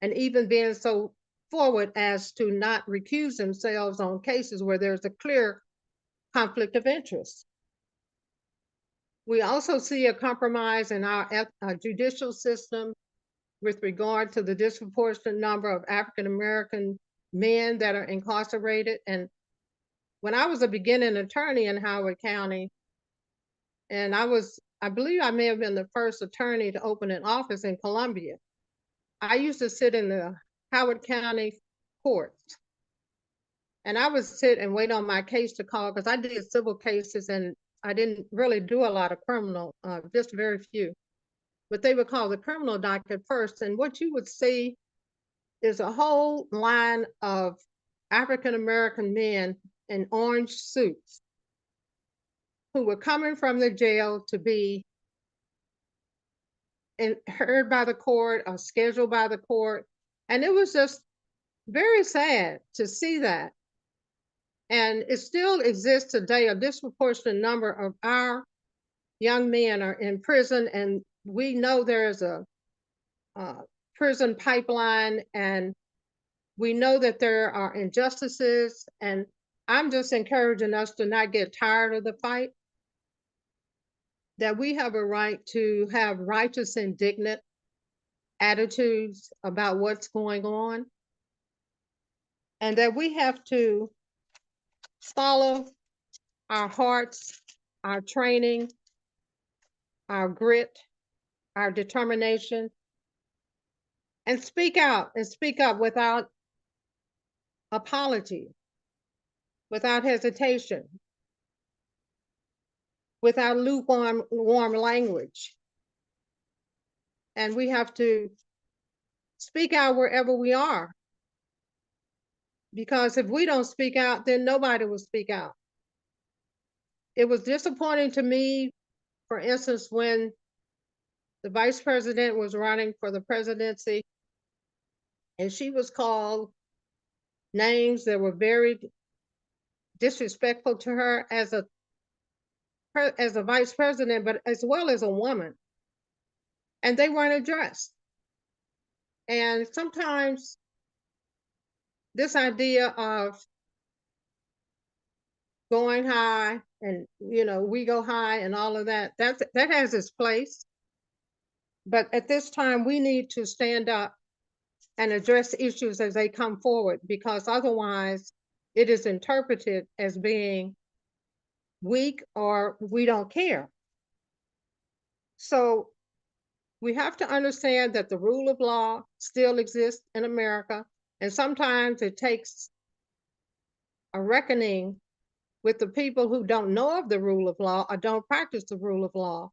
and even being so forward as to not recuse themselves on cases where there's a clear conflict of interest. We also see a compromise in our judicial system with regard to the disproportionate number of African American men that are incarcerated. And when I was a beginning attorney in Howard County, and I believe I may have been the first attorney to open an office in Columbia, I used to sit in the Howard County courts. And I would sit and wait on my case to call, because I did civil cases and I didn't really do a lot of criminal, just very few. But they would call the criminal docket first. And what you would see is a whole line of African American men in orange suits who were coming from the jail to be heard by the court or scheduled by the court. And it was just very sad to see that. And it still exists today. A disproportionate number of our young men are in prison, and we know there's a prison pipeline, and we know that there are injustices, and I'm just encouraging us to not get tired of the fight, that we have a right to have righteous, indignant attitudes about what's going on, and that we have to follow our hearts, our training, our grit, our determination, and speak out and speak up without apology, without hesitation, without lukewarm language. And we have to speak out wherever we are. Because if we don't speak out, then nobody will speak out. It was disappointing to me, for instance, when the vice president was running for the presidency, and she was called names that were very disrespectful to her as a vice president, but as well as a woman. And they weren't addressed. And sometimes this idea of going high and, we go high and all of that, that has its place. But at this time, we need to stand up and address issues as they come forward, because otherwise it is interpreted as being weak or we don't care. So we have to understand that the rule of law still exists in America, and sometimes it takes a reckoning with the people who don't know of the rule of law or don't practice the rule of law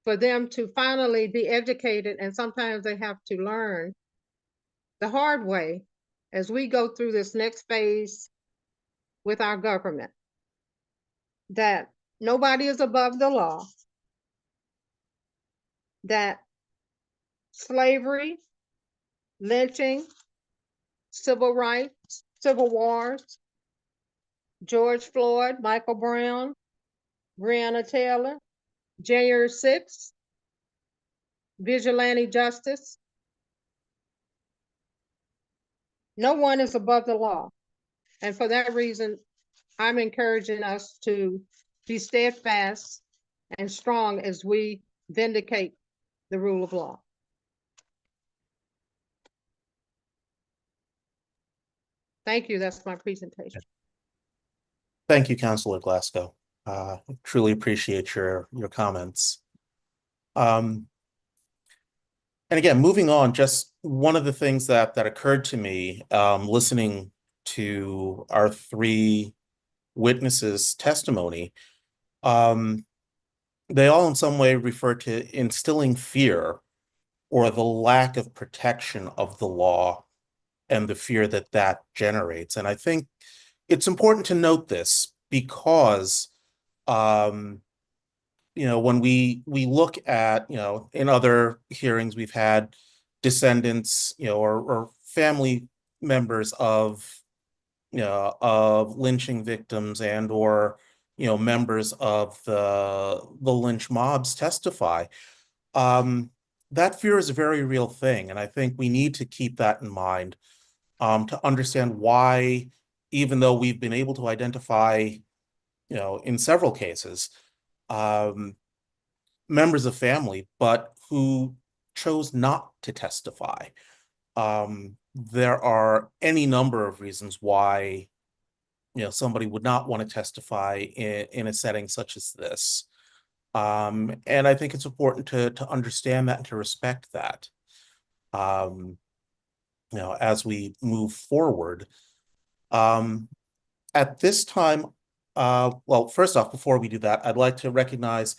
for them to finally be educated, and sometimes they have to learn the hard way as we go through this next phase with our government, that nobody is above the law, that slavery, lynching, civil rights, civil wars, George Floyd, Michael Brown, Breonna Taylor, January 6th, vigilante justice. No one is above the law. And for that reason, I'm encouraging us to be steadfast and strong as we vindicate the rule of law. Thank you. That's my presentation. Thank you, Councilor Glasgow. Truly appreciate your comments. And again, moving on, just one of the things that occurred to me listening to our three witnesses' testimony, they all in some way refer to instilling fear or the lack of protection of the law and the fear that generates. And I think it's important to note this because, when we look at, in other hearings we've had descendants, or family members of, of lynching victims and or, members of the lynch mobs testify. That fear is a very real thing. And I think we need to keep that in mind to understand why, even though we've been able to identify, in several cases, members of family, but who chose not to testify. There are any number of reasons why, somebody would not want to testify in a setting such as this. And I think it's important to understand that and to respect that, as we move forward. At this time, well, first off, before we do that, I'd like to recognize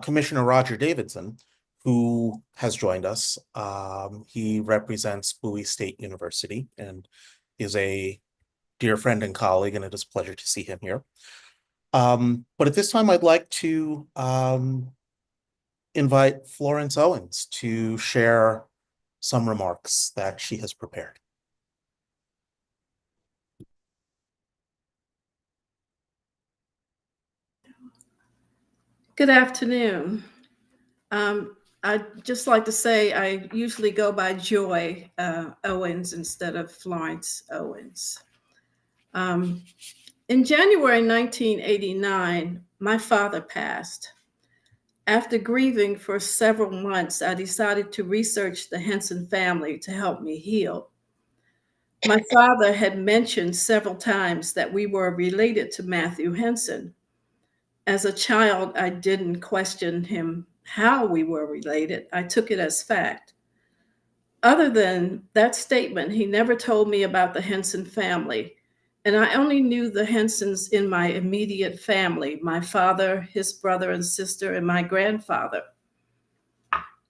Commissioner Roger Davidson, who has joined us. He represents Bowie State University and is a dear friend and colleague, and it is a pleasure to see him here. But at this time, I'd like to invite Florence Owens to share some remarks that she has prepared. Good afternoon. I'd just like to say I usually go by Joy Owens instead of Florence Owens. In January 1989, my father passed. After grieving for several months, I decided to research the Henson family to help me heal. My father had mentioned several times that we were related to Matthew Henson. As a child, I didn't question him how we were related. I took it as fact. Other than that statement, he never told me about the Henson family. And I only knew the Hensons in my immediate family, my father, his brother and sister, and my grandfather.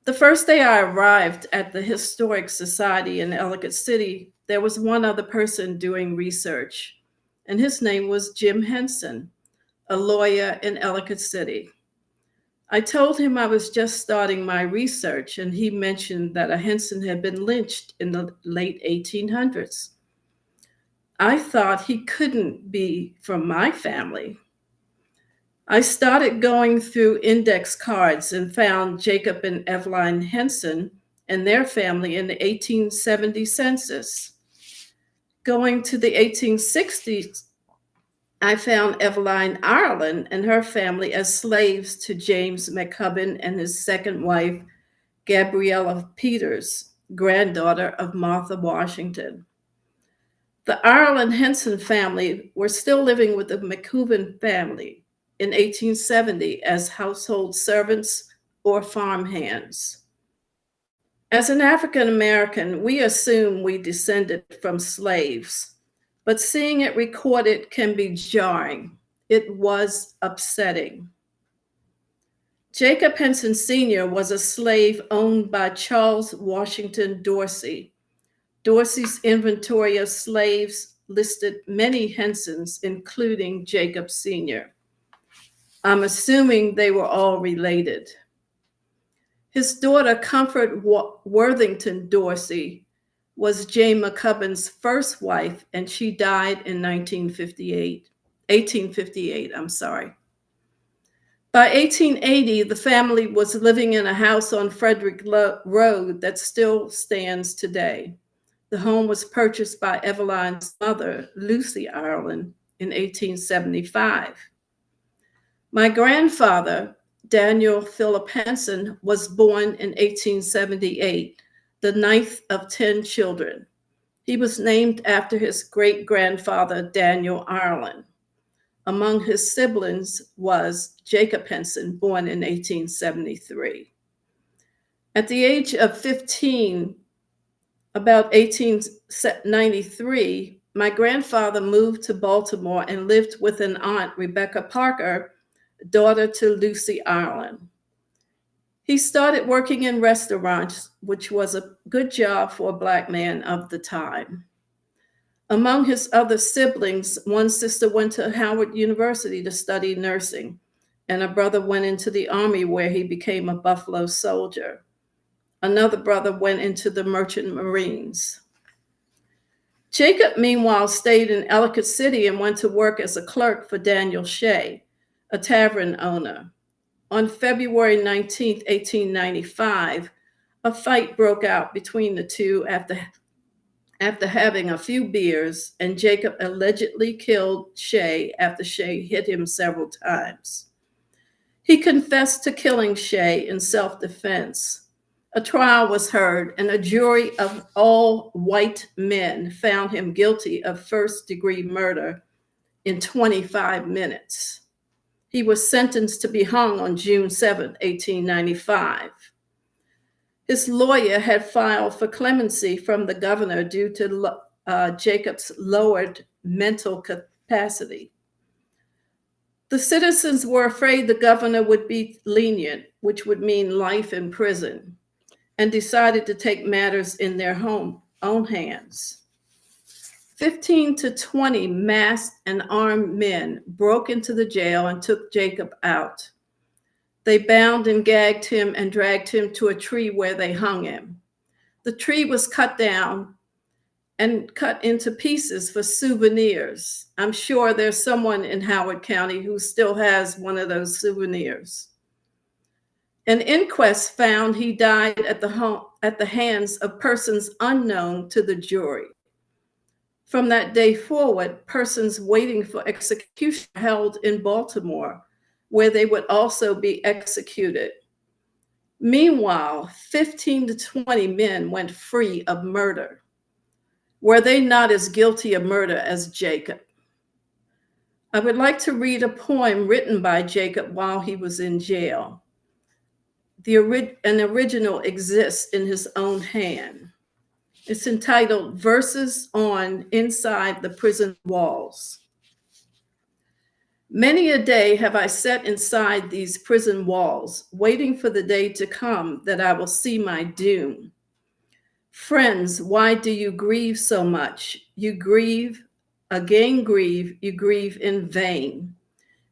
The first day I arrived at the Historic Society in Ellicott City, there was one other person doing research, and his name was Jim Henson, a lawyer in Ellicott City. I told him I was just starting my research, and he mentioned that a Henson had been lynched in the late 1800s. I thought he couldn't be from my family. I started going through index cards and found Jacob and Eveline Henson and their family in the 1870 census. Going to the 1860s, I found Eveline Ireland and her family as slaves to James McCubbin and his second wife, Gabriella Peters, granddaughter of Martha Washington. The Ireland Henson family were still living with the McCubbin family in 1870 as household servants or farmhands. As an African American, we assume we descended from slaves. But seeing it recorded can be jarring. It was upsetting. Jacob Henson Sr. was a slave owned by Charles Washington Dorsey. Dorsey's inventory of slaves listed many Hensons, including Jacob Sr. I'm assuming they were all related. His daughter, Comfort Worthington Dorsey, was Jane McCubbin's first wife, and she died in 1858. By 1880, the family was living in a house on Frederick Road that still stands today. The home was purchased by Eveline's mother, Lucy Ireland, in 1875. My grandfather, Daniel Philip Henson, was born in 1878, the ninth of 10 children. He was named after his great-grandfather, Daniel Ireland. Among his siblings was Jacob Henson, born in 1873. At the age of 15, about 1893, my grandfather moved to Baltimore and lived with an aunt, Rebecca Parker, daughter to Lucy Ireland. He started working in restaurants, which was a good job for a Black man of the time. Among his other siblings, one sister went to Howard University to study nursing, and a brother went into the Army where he became a Buffalo soldier. Another brother went into the Merchant Marines. Jacob, meanwhile, stayed in Ellicott City and went to work as a clerk for Daniel Shea, a tavern owner. On February 19, 1895, a fight broke out between the two after having a few beers, and Jacob allegedly killed Shea after Shea hit him several times. He confessed to killing Shea in self-defense. A trial was heard, and a jury of all white men found him guilty of first-degree murder in 25 minutes. He was sentenced to be hung on June 7, 1895. His lawyer had filed for clemency from the governor due to Jacob's lowered mental capacity. The citizens were afraid the governor would be lenient, which would mean life in prison, and decided to take matters in their own hands. 15 to 20 masked and armed men broke into the jail and took Jacob out. They bound and gagged him and dragged him to a tree where they hung him. The tree was cut down and cut into pieces for souvenirs. I'm sure there's someone in Howard County who still has one of those souvenirs. An inquest found he died at the hands of persons unknown to the jury. From that day forward, persons waiting for execution were held in Baltimore, where they would also be executed. Meanwhile, 15 to 20 men went free of murder. Were they not as guilty of murder as Jacob? I would like to read a poem written by Jacob while he was in jail. An original exists in his own hand. It's entitled Verses on Inside the Prison Walls. Many a day have I sat inside these prison walls, waiting for the day to come that I will see my doom. Friends, why do you grieve so much? You grieve, again grieve, you grieve in vain.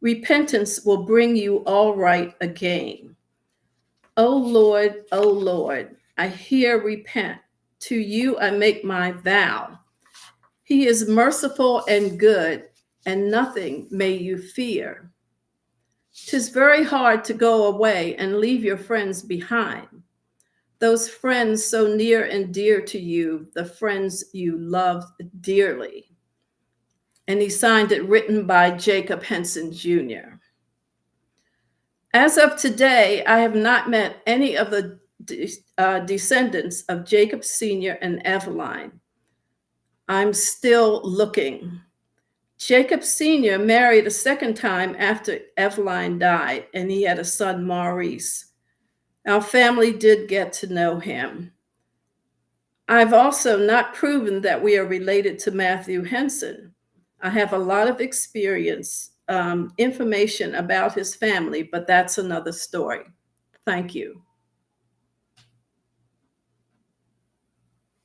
Repentance will bring you all right again. O Lord, I here repent. To you I make my vow. He is merciful and good, and nothing may you fear. 'Tis very hard to go away and leave your friends behind. Those friends so near and dear to you, the friends you loved dearly. And he signed it, written by Jacob Henson Jr. As of today, I have not met any of the descendants of Jacob Sr. and Eveline. I'm still looking. Jacob Sr. married a second time after Eveline died, and he had a son, Maurice. Our family did get to know him. I've also not proven that we are related to Matthew Henson. I have a lot of experience, information about his family, but that's another story. Thank you.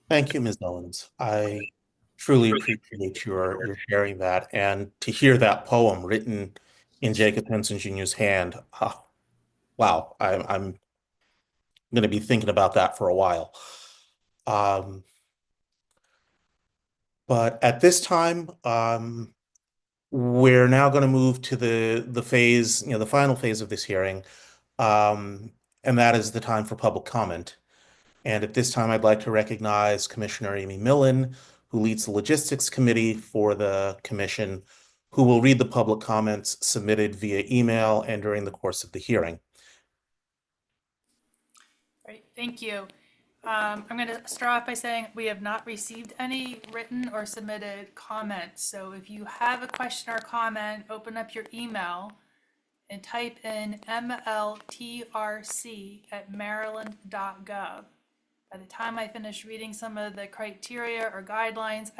Thank you, Ms. Owens. I truly appreciate your sharing that, and to hear that poem written in Jacob Henson Jr.'s hand. Wow, I'm going to be thinking about that for a while. But at this time, we're now going to move to the phase, the final phase of this hearing, and that is the time for public comment. And at this time, I'd like to recognize Commissioner Amy Millen, who leads the Logistics Committee for the Commission, who will read the public comments submitted via email and during the course of the hearing. Great, thank you. I'm going to start off by saying we have not received any written or submitted comments. So if you have a question or comment, open up your email and type in MLTRC@maryland.gov. By the time I finish reading some of the criteria or guidelines,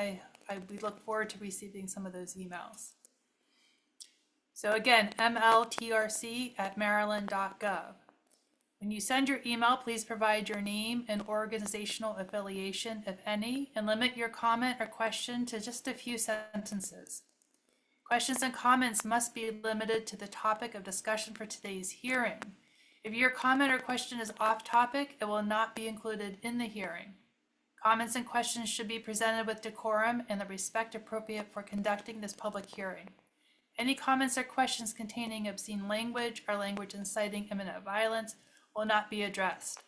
we look forward to receiving some of those emails. So again, MLTRC@maryland.gov. When you send your email, please provide your name and organizational affiliation, if any, and limit your comment or question to just a few sentences. Questions and comments must be limited to the topic of discussion for today's hearing. If your comment or question is off topic, it will not be included in the hearing. Comments and questions should be presented with decorum and the respect appropriate for conducting this public hearing. Any comments or questions containing obscene language or language inciting imminent violence will not be addressed.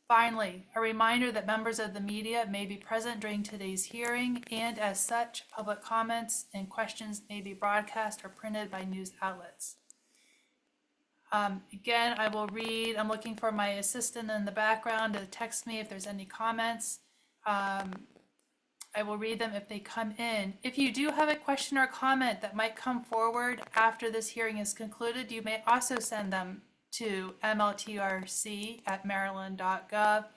Finally, a reminder that members of the media may be present during today's hearing, and as such, public comments and questions may be broadcast or printed by news outlets. Again, I will read. I'm looking for my assistant in the background to text me if there's any comments. I will read them if they come in. If you do have a question or comment that might come forward after this hearing is concluded, you may also send them to MLTRC@maryland.gov,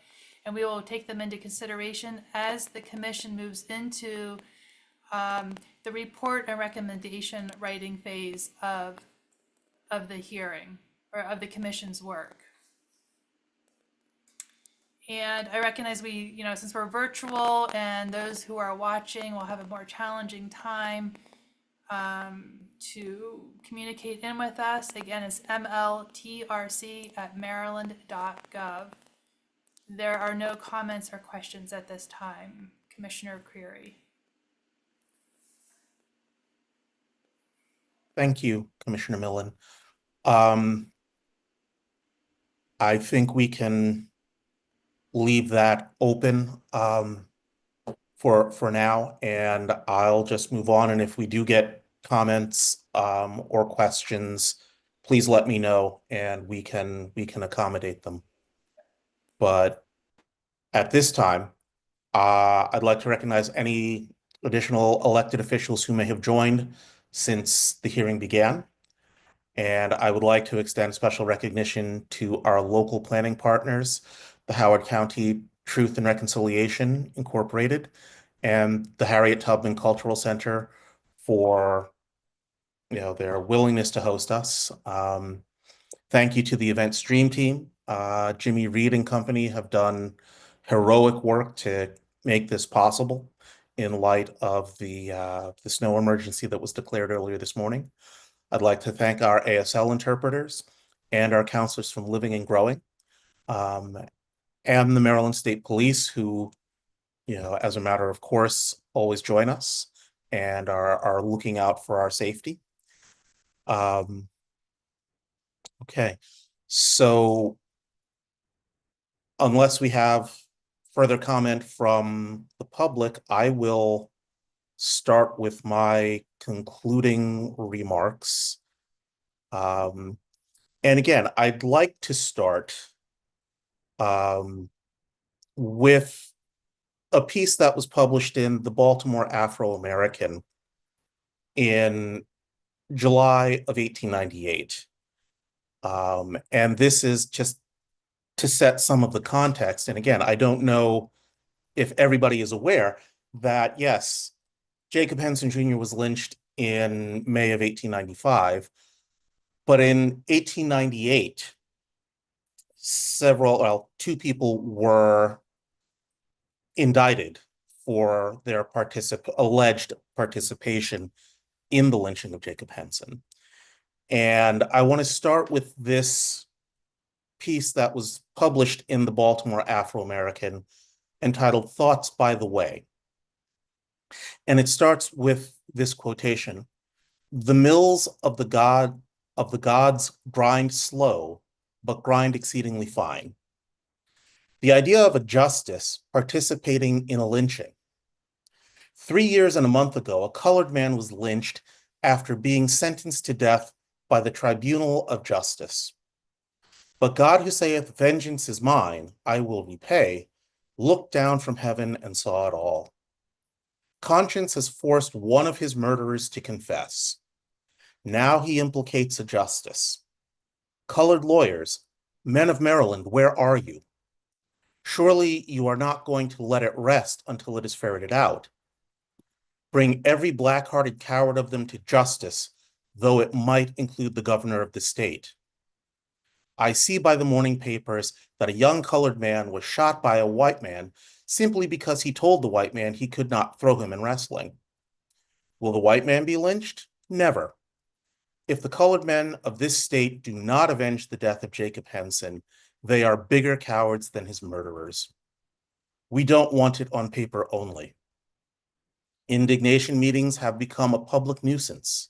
and we will take them into consideration as the commission moves into the report and recommendation writing phase of the hearing, or of the commission's work. And I recognize since we're virtual and those who are watching will have a more challenging time to communicate in with us. Again, it's MLTRC@maryland.gov. There are no comments or questions at this time. Commissioner Creary. Thank you, Commissioner Millen. I think we can leave that open for now, and I'll just move on. And if we do get comments or questions, please let me know, and we can accommodate them. But at this time, I'd like to recognize any additional elected officials who may have joined since the hearing began. And I would like to extend special recognition to our local planning partners, the Howard County Truth and Reconciliation Incorporated and the Harriet Tubman Cultural Center for their willingness to host us. Thank you to the event stream team. Jimmy Reed and company have done heroic work to make this possible in light of the snow emergency that was declared earlier this morning. I'd like to thank our ASL interpreters and our counselors from Living and Growing, and the Maryland State Police, who, as a matter of course, always join us and are looking out for our safety. Okay, so unless we have further comment from the public, I will start with my concluding remarks. And again, I'd like to start with a piece that was published in the Baltimore Afro-American in July of 1898. And this is just to set some of the context. And again, I don't know if everybody is aware that, yes, Jacob Henson Jr. was lynched in May of 1895, but in 1898, two people were indicted for their alleged participation in the lynching of Jacob Henson. And I want to start with this piece that was published in the Baltimore Afro-American entitled Thoughts by the Way. And it starts with this quotation: "The mills of the gods grind slow, but grind exceedingly fine." The idea of a justice participating in a lynching. 3 years and a month ago, a colored man was lynched after being sentenced to death by the tribunal of justice. But God, who saith, "Vengeance is mine, I will repay," looked down from heaven and saw it all. Conscience has forced one of his murderers to confess. Now he implicates a justice. Colored lawyers, men of Maryland, where are you? Surely you are not going to let it rest until it is ferreted out. Bring every black-hearted coward of them to justice, though it might include the governor of the state. I see by the morning papers that a young colored man was shot by a white man simply because he told the white man he could not throw him in wrestling. Will the white man be lynched? Never. If the colored men of this state do not avenge the death of Jacob Henson, they are bigger cowards than his murderers. We don't want it on paper only. Indignation meetings have become a public nuisance.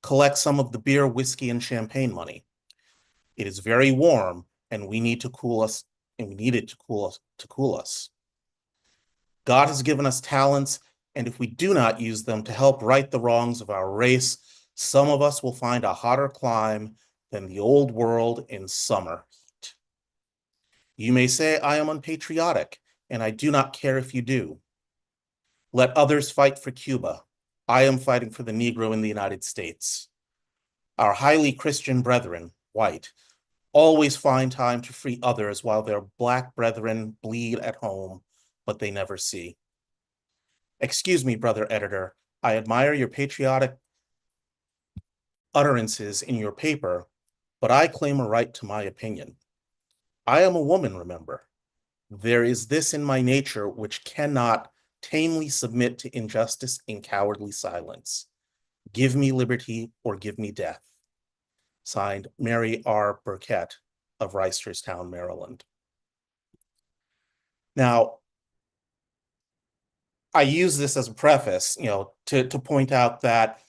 Collect some of the beer, whiskey, and champagne money. It is very warm, and we need to cool us, and we need it to cool us. God has given us talents, and if we do not use them to help right the wrongs of our race, some of us will find a hotter clime than the old world in summer heat. You may say I am unpatriotic, and I do not care if you do. Let others fight for Cuba. I am fighting for the Negro in the United States. Our highly Christian brethren, white, always find time to free others while their black brethren bleed at home, but they never see. Excuse me, brother editor, I admire your patriotic utterances in your paper, but I claim a right to my opinion. I am a woman, remember. There is this in my nature which cannot tamely submit to injustice in cowardly silence. Give me liberty or give me death. Signed, Mary R. Burkett of Reisterstown, Maryland. Now, I use this as a preface, to point out that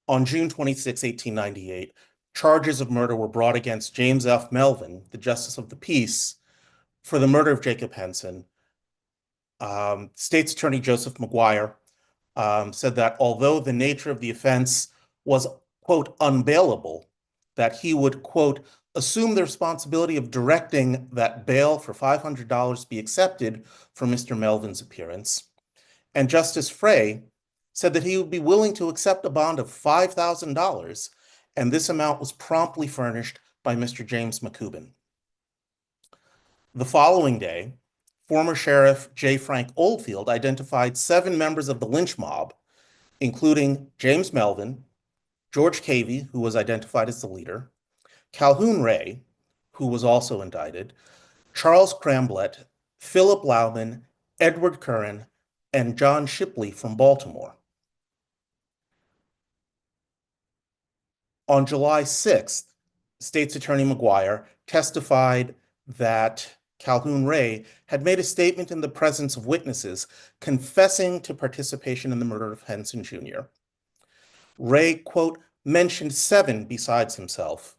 on June 26, 1898, charges of murder were brought against James F. Melvin, the Justice of the Peace, for the murder of Jacob Henson. State's Attorney Joseph McGuire said that although the nature of the offense was, quote, unbailable, that he would, quote, assume the responsibility of directing that bail for $500 be accepted for Mr. Melvin's appearance. And Justice Frey said that he would be willing to accept a bond of $5,000, and this amount was promptly furnished by Mr. James McCubbin. The following day, former Sheriff J. Frank Oldfield identified 7 members of the lynch mob, including James Melvin, George Cavey, who was identified as the leader, Calhoun Ray, who was also indicted, Charles Cramblett, Philip Lauman, Edward Curran, and John Shipley from Baltimore. On July 6th, State's Attorney McGuire testified that Calhoun Ray had made a statement in the presence of witnesses confessing to participation in the murder of Henson Jr. Ray, quote, mentioned 7 besides himself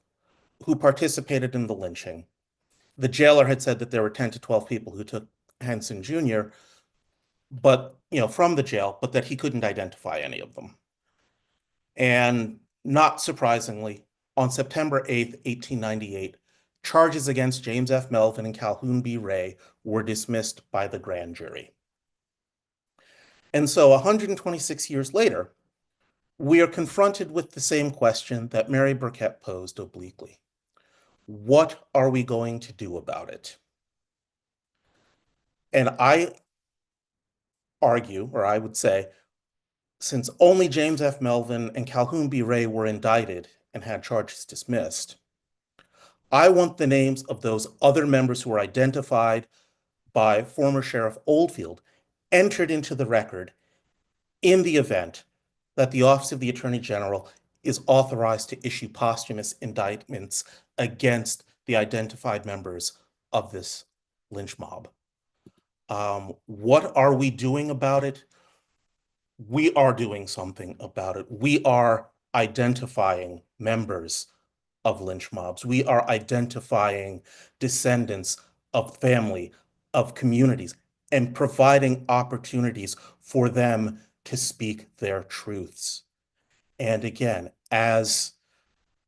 who participated in the lynching. The jailer had said that there were 10 to 12 people who took Henson Jr., but, from the jail, but that he couldn't identify any of them. And not surprisingly, on September 8th, 1898, charges against James F. Melvin and Calhoun B. Ray were dismissed by the grand jury. And so 126 years later, we are confronted with the same question that Mary Burkett posed obliquely. What are we going to do about it? And I argue, or I would say, since only James F. Melvin and Calhoun B. Ray were indicted and had charges dismissed, I want the names of those other members who were identified by former Sheriff Oldfield entered into the record in the event that the Office of the Attorney General is authorized to issue posthumous indictments against the identified members of this lynch mob. What are we doing about it? We are doing something about it. We are identifying members of lynch mobs. We are identifying descendants of family, of communities, and providing opportunities for them to speak their truths. And again, as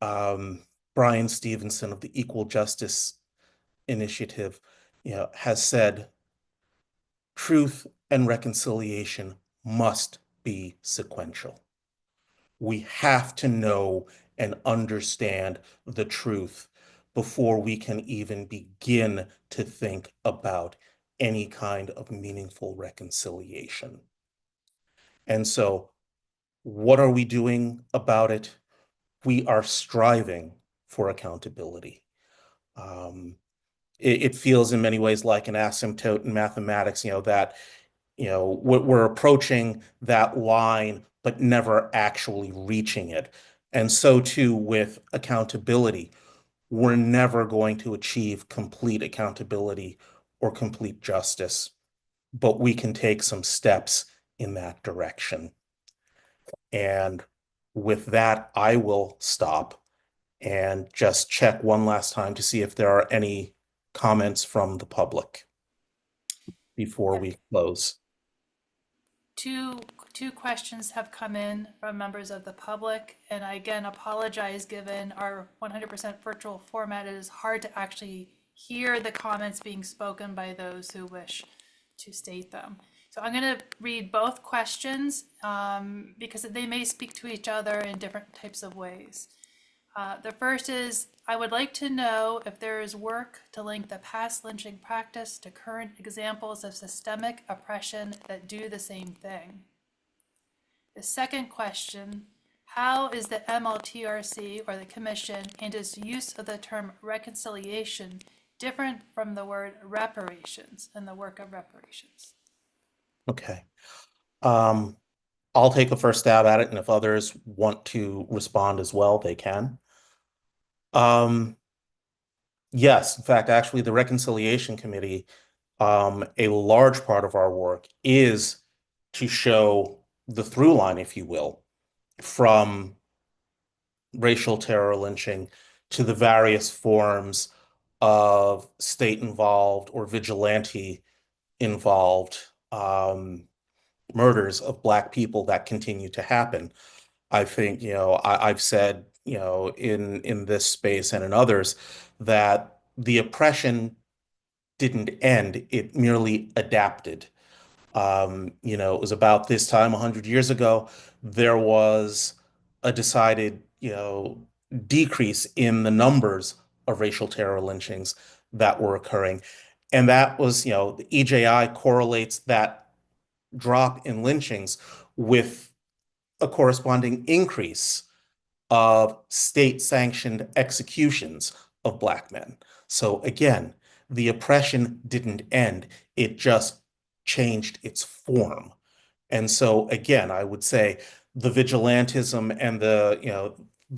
Brian Stevenson of the Equal Justice Initiative has said, truth and reconciliation must be sequential. We have to know and understand the truth before we can even begin to think about any kind of meaningful reconciliation. And so, what are we doing about it? We are striving for accountability. It feels in many ways like an asymptote in mathematics, that we're approaching that line, but never actually reaching it. And so too with accountability. We're never going to achieve complete accountability or complete justice, but we can take some steps in that direction. And with that, I will stop and just check one last time to see if there are any comments from the public before we close. Two questions have come in from members of the public, and I again apologize, given our 100% virtual format, it is hard to actually hear the comments being spoken by those who wish to state them. So I'm going to read both questions because they may speak to each other in different types of ways. The first is, I would like to know if there is work to link the past lynching practice to current examples of systemic oppression that do the same thing. The second question, how is the MLTRC or the Commission and its use of the term reconciliation different from the word reparations and the work of reparations? Okay. I'll take a first stab at it, and if others want to respond as well, they can. Yes, in fact, actually, the Reconciliation Committee, a large part of our work is to show the through line, if you will, from racial terror lynching to the various forms of state-involved or vigilante-involved murders of Black people that continue to happen. I think, I've said, in this space and in others, that the oppression didn't end, it merely adapted. It was about this time 100 years ago, there was a decided, decrease in the numbers of racial terror lynchings that were occurring. And that was, the EJI correlates that drop in lynchings with a corresponding increase of state-sanctioned executions of Black men. So again, the oppression didn't end, it just changed its form. And so again, I would say the vigilantism and the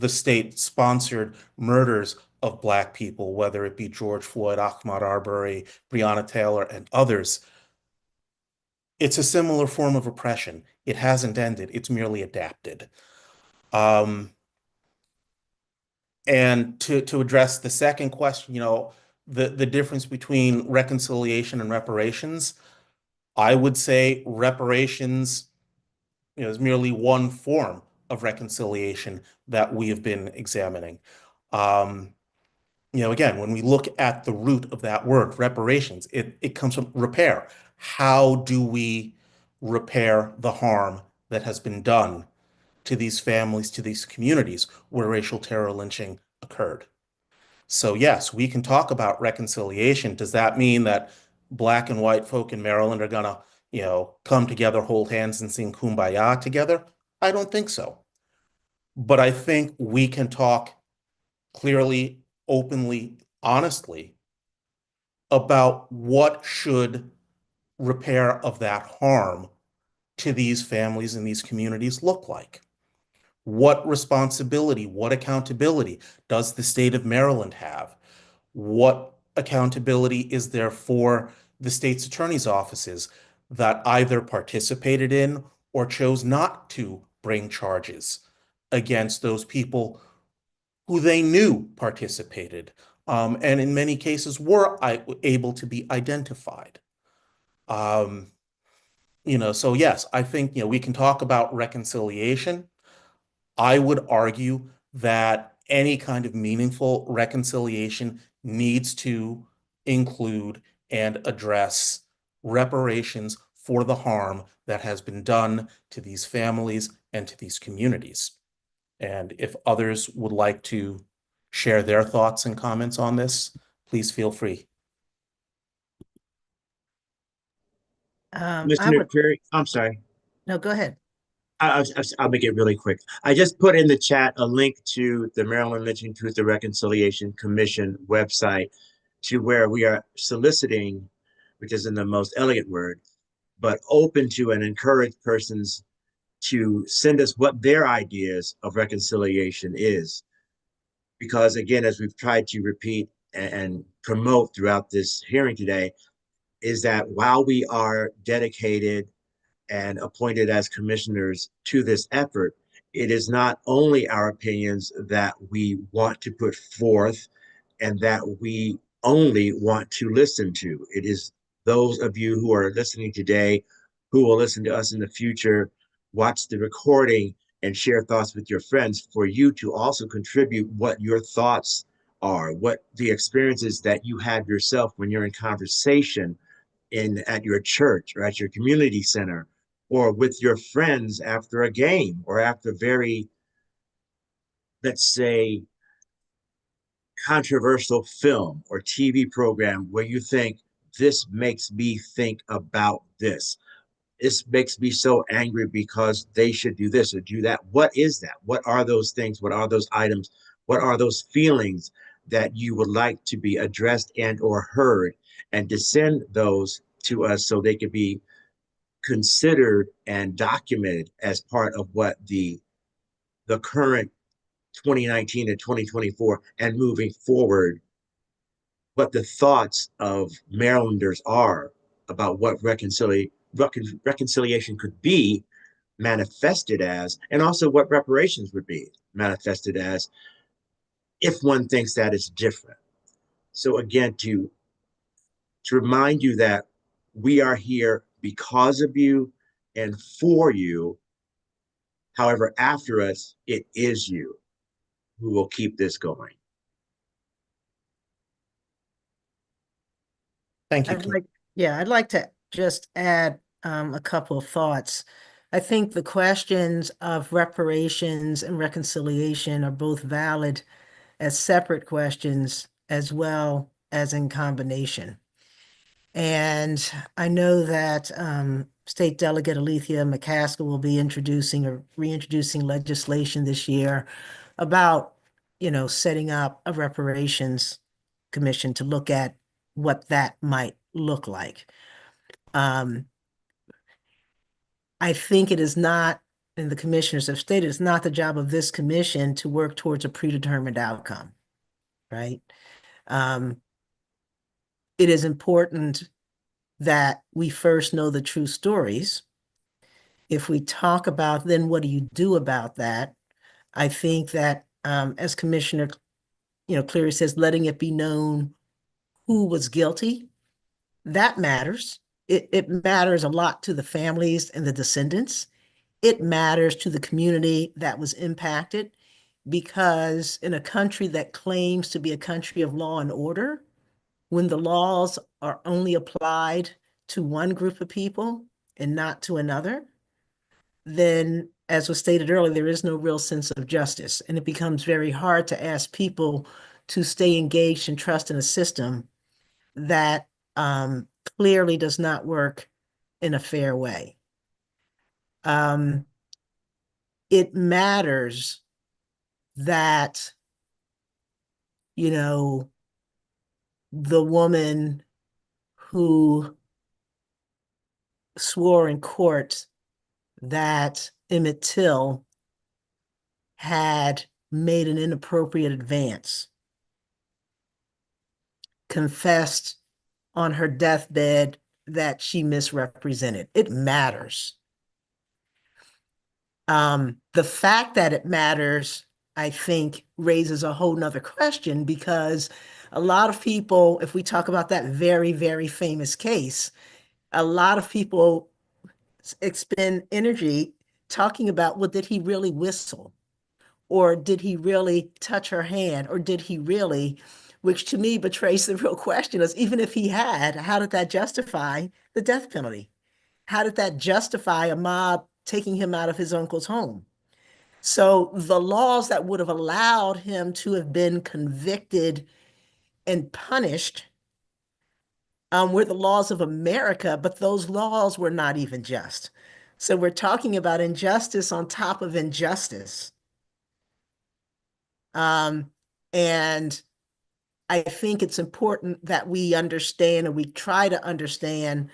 state-sponsored murders of Black people, whether it be George Floyd, Ahmaud Arbery, Breonna Taylor, and others, it's a similar form of oppression. It hasn't ended, it's merely adapted. And to address the second question, the difference between reconciliation and reparations, I would say reparations, is merely one form of reconciliation that we have been examining. Again, when we look at the root of that word, reparations, it comes from repair. How do we repair the harm that has been done to these families, to these communities where racial terror lynching occurred? So yes, we can talk about reconciliation. Does that mean that Black and white folk in Maryland are gonna, come together, hold hands, and sing Kumbaya together? I don't think so. But I think we can talk clearly, openly, honestly about what should repair of that harm to these families and these communities look like. What responsibility, what accountability does the state of Maryland have? What accountability is there for the state's attorney's offices that either participated in or chose not to bring charges against those people who they knew participated, and in many cases were able to be identified? So yes, I think, we can talk about reconciliation. I would argue that any kind of meaningful reconciliation needs to include and address reparations for the harm that has been done to these families and to these communities. And if others would like to share their thoughts and comments on this, please feel free. I Mr. would, McCreary, I'm sorry. no, go ahead. I'll make it really quick. I just put in the chat a link to the Maryland Lynching Truth and Reconciliation Commission website, to where we are soliciting, which isn't the most elegant word, but open to and encourage persons to send us what their ideas of reconciliation is. Because again, as we've tried to repeat and promote throughout this hearing today, is that while we are dedicated and appointed as commissioners to this effort, it is not only our opinions that we want to put forth and that we only want to listen to. It is those of you who are listening today, who will listen to us in the future, watch the recording, and share thoughts with your friends, for you to also contribute what your thoughts are, what the experiences that you have yourself when you're in conversation at your church or at your community center, or with your friends after a game or after very, let's say, controversial film or TV program where you think, this makes me think about this. This makes me so angry because they should do this or do that. What is that? What are those things? What are those items? What are those feelings that you would like to be addressed and or heard? And to send those to us so they could be considered and documented as part of what the current 2019 and 2024 and moving forward, what the thoughts of Marylanders are about what reconciliation could be manifested as, and also what reparations would be. manifested as if one thinks that is different. So again, to remind you that we are here because of you and for you. However, after us, it is you who will keep this going. Thank you, I'd like to just add a couple of thoughts. I think the questions of reparations and reconciliation are both valid as separate questions as well as in combination. And I know that State Delegate Alethea McCaskill will be introducing or reintroducing legislation this year about, setting up a reparations commission to look at what that might look like. I think it is not, and the commissioners have stated, it's not the job of this commission to work towards a predetermined outcome, right? It is important that we first know the true stories. If we talk about then what do you do about that, I think that as Commissioner Cleary says, letting it be known who was guilty, that matters. It matters a lot to the families and the descendants. It matters to the community that was impacted, because in a country that claims to be a country of law and order, when the laws are only applied to one group of people and not to another, then, as was stated earlier, there is no real sense of justice. And it becomes very hard to ask people to stay engaged and trust in a system that clearly does not work in a fair way. It matters that, the woman who swore in court that Emmett Till had made an inappropriate advance, confessed on her deathbed that she misrepresented. It matters. The fact that it matters, I think, raises a whole nother question, because a lot of people, if we talk about that very, very famous case, a lot of people expend energy talking about, well, did he really whistle? Or did he really touch her hand? Or did he really, which to me betrays the real question is, even if he had, how did that justify the death penalty? How did that justify a mob taking him out of his uncle's home? So the laws that would have allowed him to have been convicted and punished were the laws of America, but those laws were not even just. So we're talking about injustice on top of injustice. And I think it's important that we understand, and we try to understand,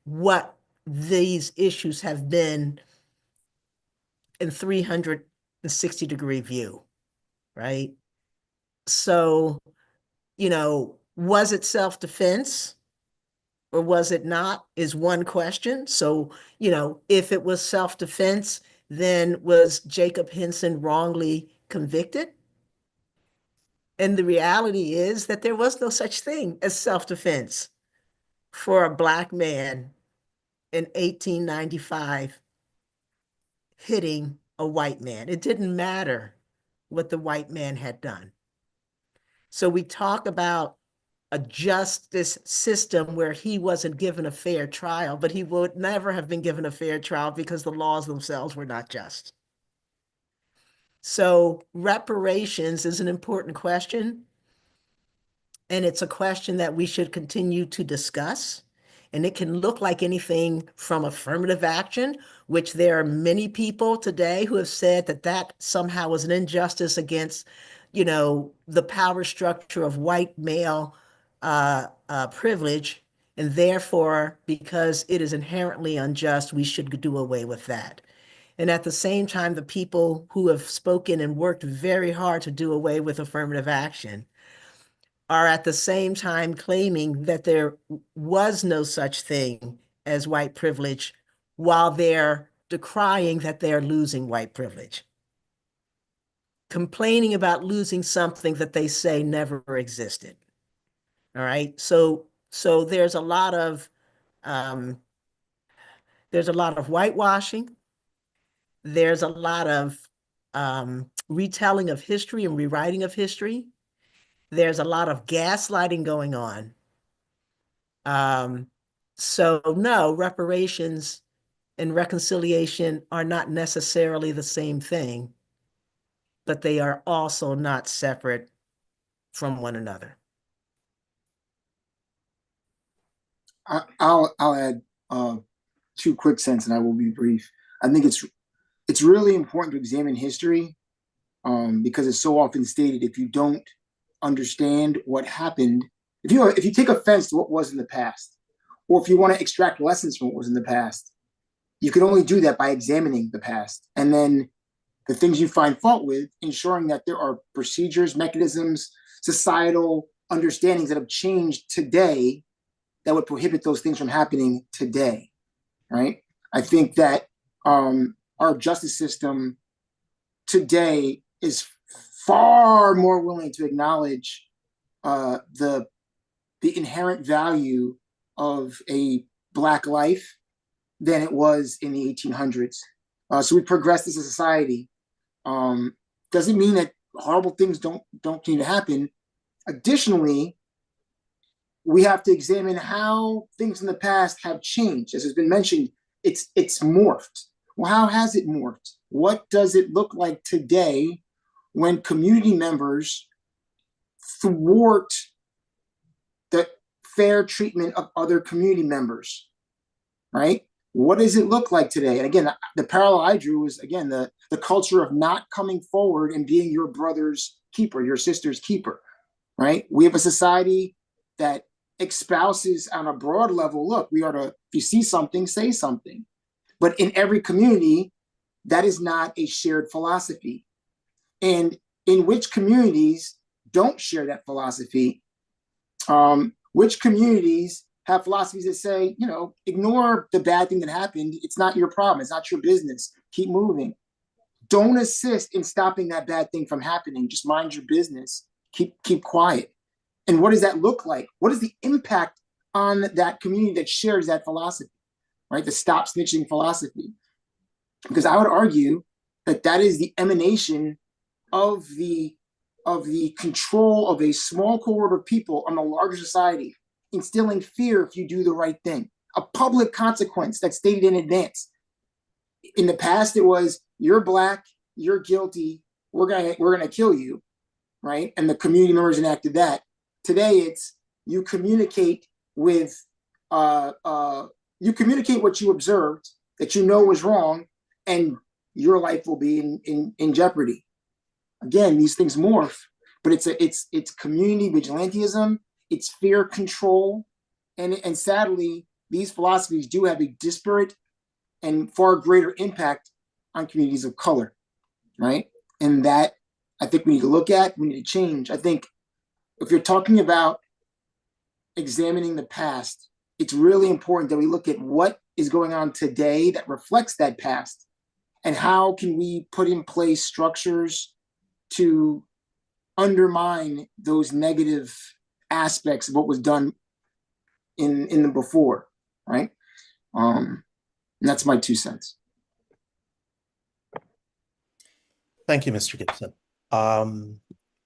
what these issues have been in 360-degree view, right? So, was it self-defense or was it not, is one question. So, if it was self-defense, then was Jacob Henson wrongly convicted? And the reality is that there was no such thing as self-defense for a Black man in 1895 hitting a white man. It didn't matter what the white man had done. So we talk about a justice system where he wasn't given a fair trial, but he would never have been given a fair trial because the laws themselves were not just. So reparations is an important question, and it's a question that we should continue to discuss. And it can look like anything from affirmative action, which there are many people today who have said that that somehow was an injustice against, the power structure of white male privilege. And therefore, because it is inherently unjust, we should do away with that. And at the same time, the people who have spoken and worked very hard to do away with affirmative action are at the same time claiming that there was no such thing as white privilege, while they're decrying that they're losing white privilege. complaining about losing something that they say never existed. All right. So there's a lot of whitewashing. There's a lot of retelling of history and rewriting of history. There's a lot of gaslighting going on. So no, reparations and reconciliation are not necessarily the same thing, but they are also not separate from one another. I'll add 2 quick cents, and I will be brief. I think it's really important to examine history because it's so often stated if you don't understand what happened, if you take offense to what was in the past, or if you want to extract lessons from what was in the past, you can only do that by examining the past. And then the things you find fault with, ensuring that there are procedures, mechanisms, societal understandings that have changed today that would prohibit those things from happening today, right? I think that our justice system today is far more willing to acknowledge the inherent value of a Black life than it was in the 1800s. So we progressed as a society. Doesn't mean that horrible things don't need to happen. Additionally, we have to examine how things in the past have changed. As has been mentioned, it's morphed. Well, how has it morphed? What does it look like today when community members thwart the fair treatment of other community members, right? What does it look like today? And again, the parallel I drew is, again, the culture of not coming forward and being your brother's keeper, your sister's keeper, right? We have a society that espouses on a broad level, look, we are to, if you see something, say something. But in every community, that is not a shared philosophy. And in which communities don't share that philosophy, which communities have philosophies that say, ignore the bad thing that happened. It's not your problem. It's not your business. Keep moving. Don't assist in stopping that bad thing from happening. Just mind your business. Keep quiet. And what does that look like? What is the impact on that community that shares that philosophy, right? The stop snitching philosophy. Because I would argue that is the emanation of the control of a small cohort of people on a larger society, instilling fear if you do the right thing, a public consequence that's stated in advance. In the past, it was, you're Black, you're guilty, we're gonna kill you, right? And the community members enacted that. Today, it's you communicate with you communicate what you observed that you know was wrong, and your life will be in jeopardy. Again, these things morph, but it's community vigilantism, it's fear control, and sadly, these philosophies do have a disparate and far greater impact on communities of color, right? And that I think we need to look at, we need to change. I think if you're talking about examining the past, it's really important that we look at what is going on today that reflects that past, and how can we put in place structures to undermine those negative aspects of what was done in the before, right? And that's my 2 cents. Thank you, Mr. Gibson.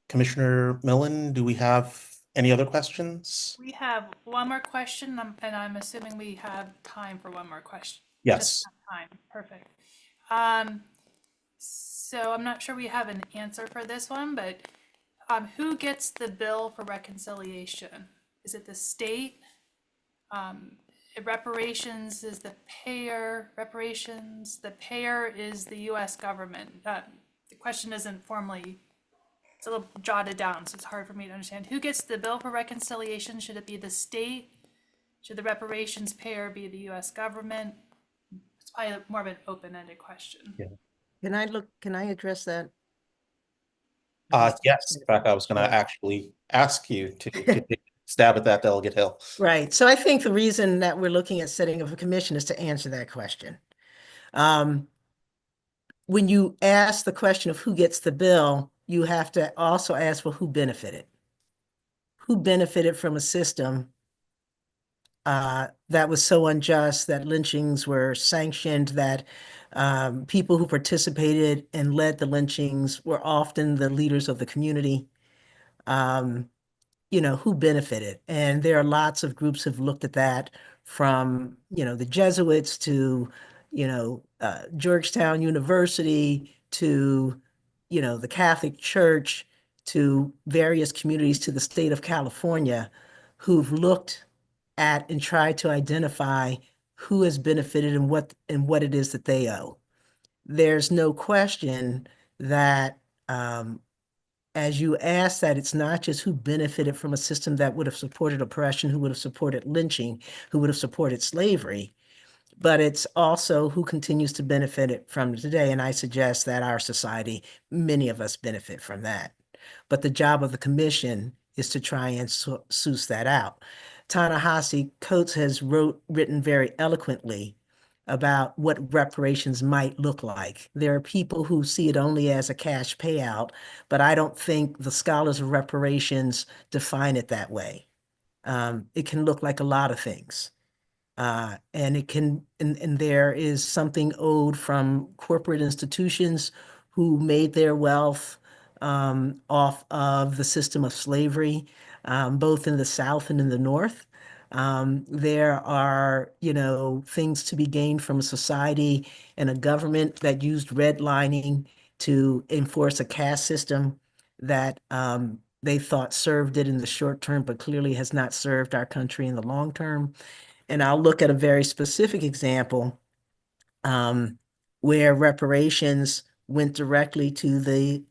Commissioner Millen, do we have any other questions? We have one more question, and I'm assuming we have time for one more question. Yes. Just enough time. Perfect. So I'm not sure we have an answer for this one, but who gets the bill for reconciliation? Is it the state? Reparations is the payer. The payer is the U.S. government. The question isn't formally, it's a little jotted down, so it's hard for me to understand. Who gets the bill for reconciliation? Should it be the state? Should the reparations payer be the U.S. government? It's probably more of an open-ended question. Yeah. Can I address that? Yes, in fact, I was going to actually ask you to take a stab at that, Delegate Hill. Right. So I think the reason that we're looking at setting up a commission is to answer that question. when you ask the question of who gets the bill, you have to also ask, well, who benefited? Who benefited from a system that was so unjust, that lynchings were sanctioned, that people who participated and led the lynchings were often the leaders of the community? Who benefited? And there are lots of groups have looked at that, from, the Jesuits to, Georgetown University to, the Catholic Church, to various communities, to the state of California, who've looked at and tried to identify who has benefited and what it is that they owe. There's no question that as you ask that, it's not just who benefited from a system that would have supported oppression, who would have supported lynching, who would have supported slavery, but it's also who continues to benefit it from today. And I suggest that our society, many of us benefit from that. But the job of the commission is to try and suss that out. Ta-Nehisi Coates has written very eloquently about what reparations might look like. There are people who see it only as a cash payout, but I don't think the scholars of reparations define it that way. It can look like a lot of things. And it can, and there is something owed from corporate institutions who made their wealth off of the system of slavery, both in the South and in the North. There are, things to be gained from a society and a government that used redlining to enforce a caste system that they thought served it in the short term, but clearly has not served our country in the long term. And I'll look at a very specific example where reparations went directly to the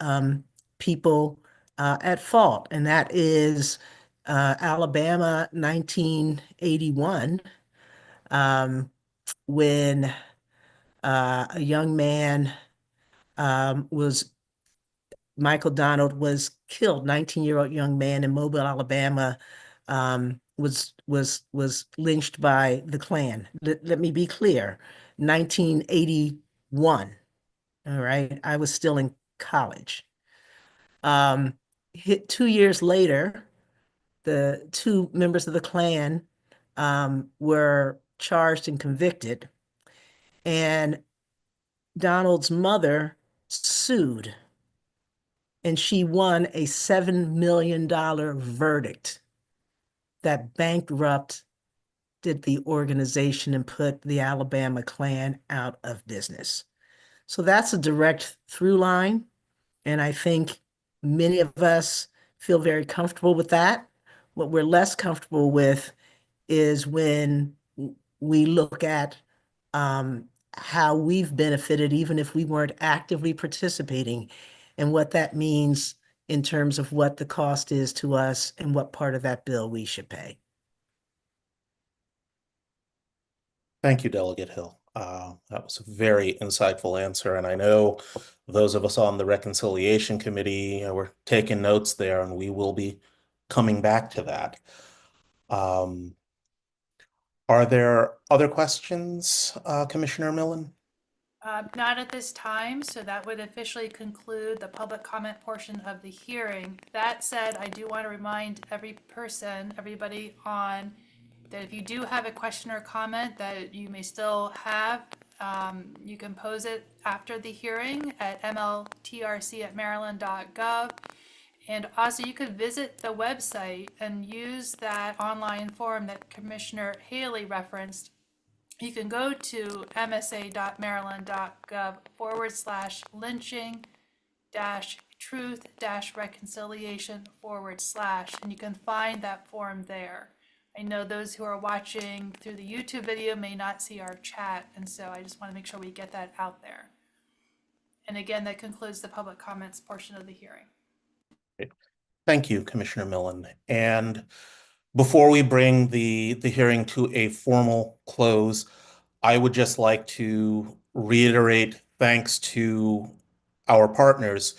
people at fault, and that is Alabama, 1981, when a young man Michael Donald was killed, 19-year-old young man in Mobile, Alabama, was lynched by the Klan. Let me be clear, 1981, all right? I was still in college. 2 years later, the two members of the Klan were charged and convicted, and Donald's mother sued, and she won a $7 million verdict that bankrupted the organization and put the Alabama Klan out of business. So that's a direct through line. And I think many of us feel very comfortable with that. What we're less comfortable with is when we look at how we've benefited, even if we weren't actively participating, and what that means in terms of what the cost is to us and what part of that bill we should pay. Thank you, Delegate Hill. That was a very insightful answer, and I know those of us on the Reconciliation Committee were taking notes there, and we will be coming back to that. Are there other questions, Commissioner Millen? Not at this time, so that would officially conclude the public comment portion of the hearing. That said, I do want to remind everybody on, that if you do have a question or comment that you may still have, you can pose it after the hearing at MLTRC@maryland.gov. And also you could visit the website and use that online form that Commissioner Haley referenced. You can go to msa.maryland.gov/lynching-truth-reconciliation/ and you can find that form there. I know those who are watching through the YouTube video may not see our chat, and so I just want to make sure we get that out there. And again, that concludes the public comments portion of the hearing. Thank you, Commissioner Millen. And before we bring the hearing to a formal close, I would just like to reiterate thanks to our partners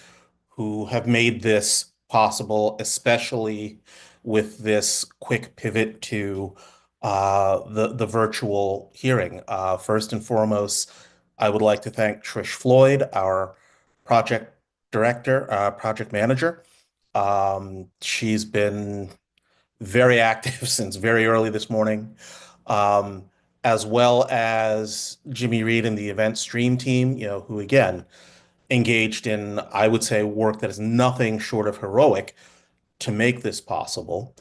who have made this possible, especially with this quick pivot to the virtual hearing. First and foremost, I would like to thank Trish Floyd, our project director, project manager. She's been very active since very early this morning, as well as Jimmy Reed and the event stream team, who again engaged in, I would say, work that is nothing short of heroic to make this possible.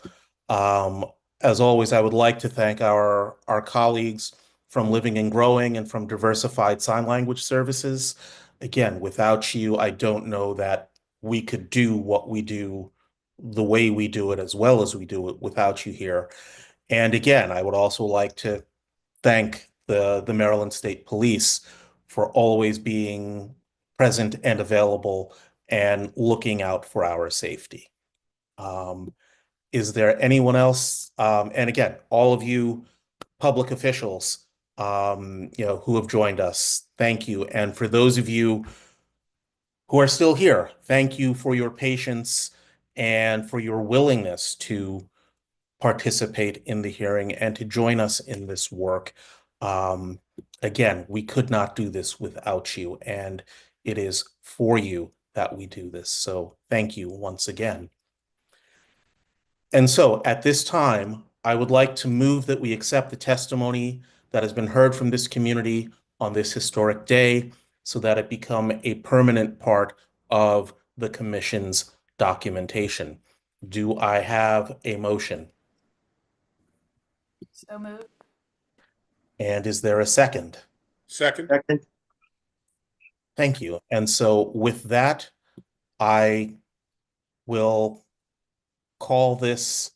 As always, I would like to thank our colleagues from Living and Growing and from Diversified Sign Language Services. Again, without you, I don't know that we could do what we do the way we do it as well as we do it without you here. And again, I would also like to thank the Maryland State Police for always being present and available and looking out for our safety. Is there anyone else? And again, all of you public officials, who have joined us, thank you. And for those of you who are still here, thank you for your patience and for your willingness to participate in the hearing and to join us in this work. Again, we could not do this without you, and it is for you that we do this. So thank you once again. And so at this time, I would like to move that we accept the testimony that has been heard from this community on this historic day so that it become a permanent part of the commission's documentation. Do I have a motion? So moved. And is there a second? Second. Second. Thank you. And so with that, I will call this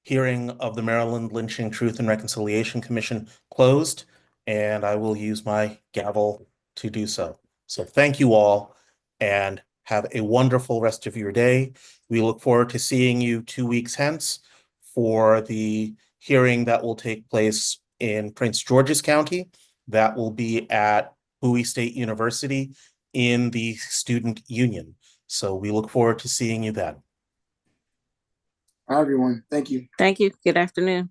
hearing of the Maryland Lynching Truth and Reconciliation Commission closed, and I will use my gavel to do so. So thank you all, and have a wonderful rest of your day. We look forward to seeing you 2 weeks hence for the hearing that will take place in Prince George's County. That will be at Bowie State University in the Student Union. So we look forward to seeing you then. Hi, everyone. Thank you. Thank you. Good afternoon.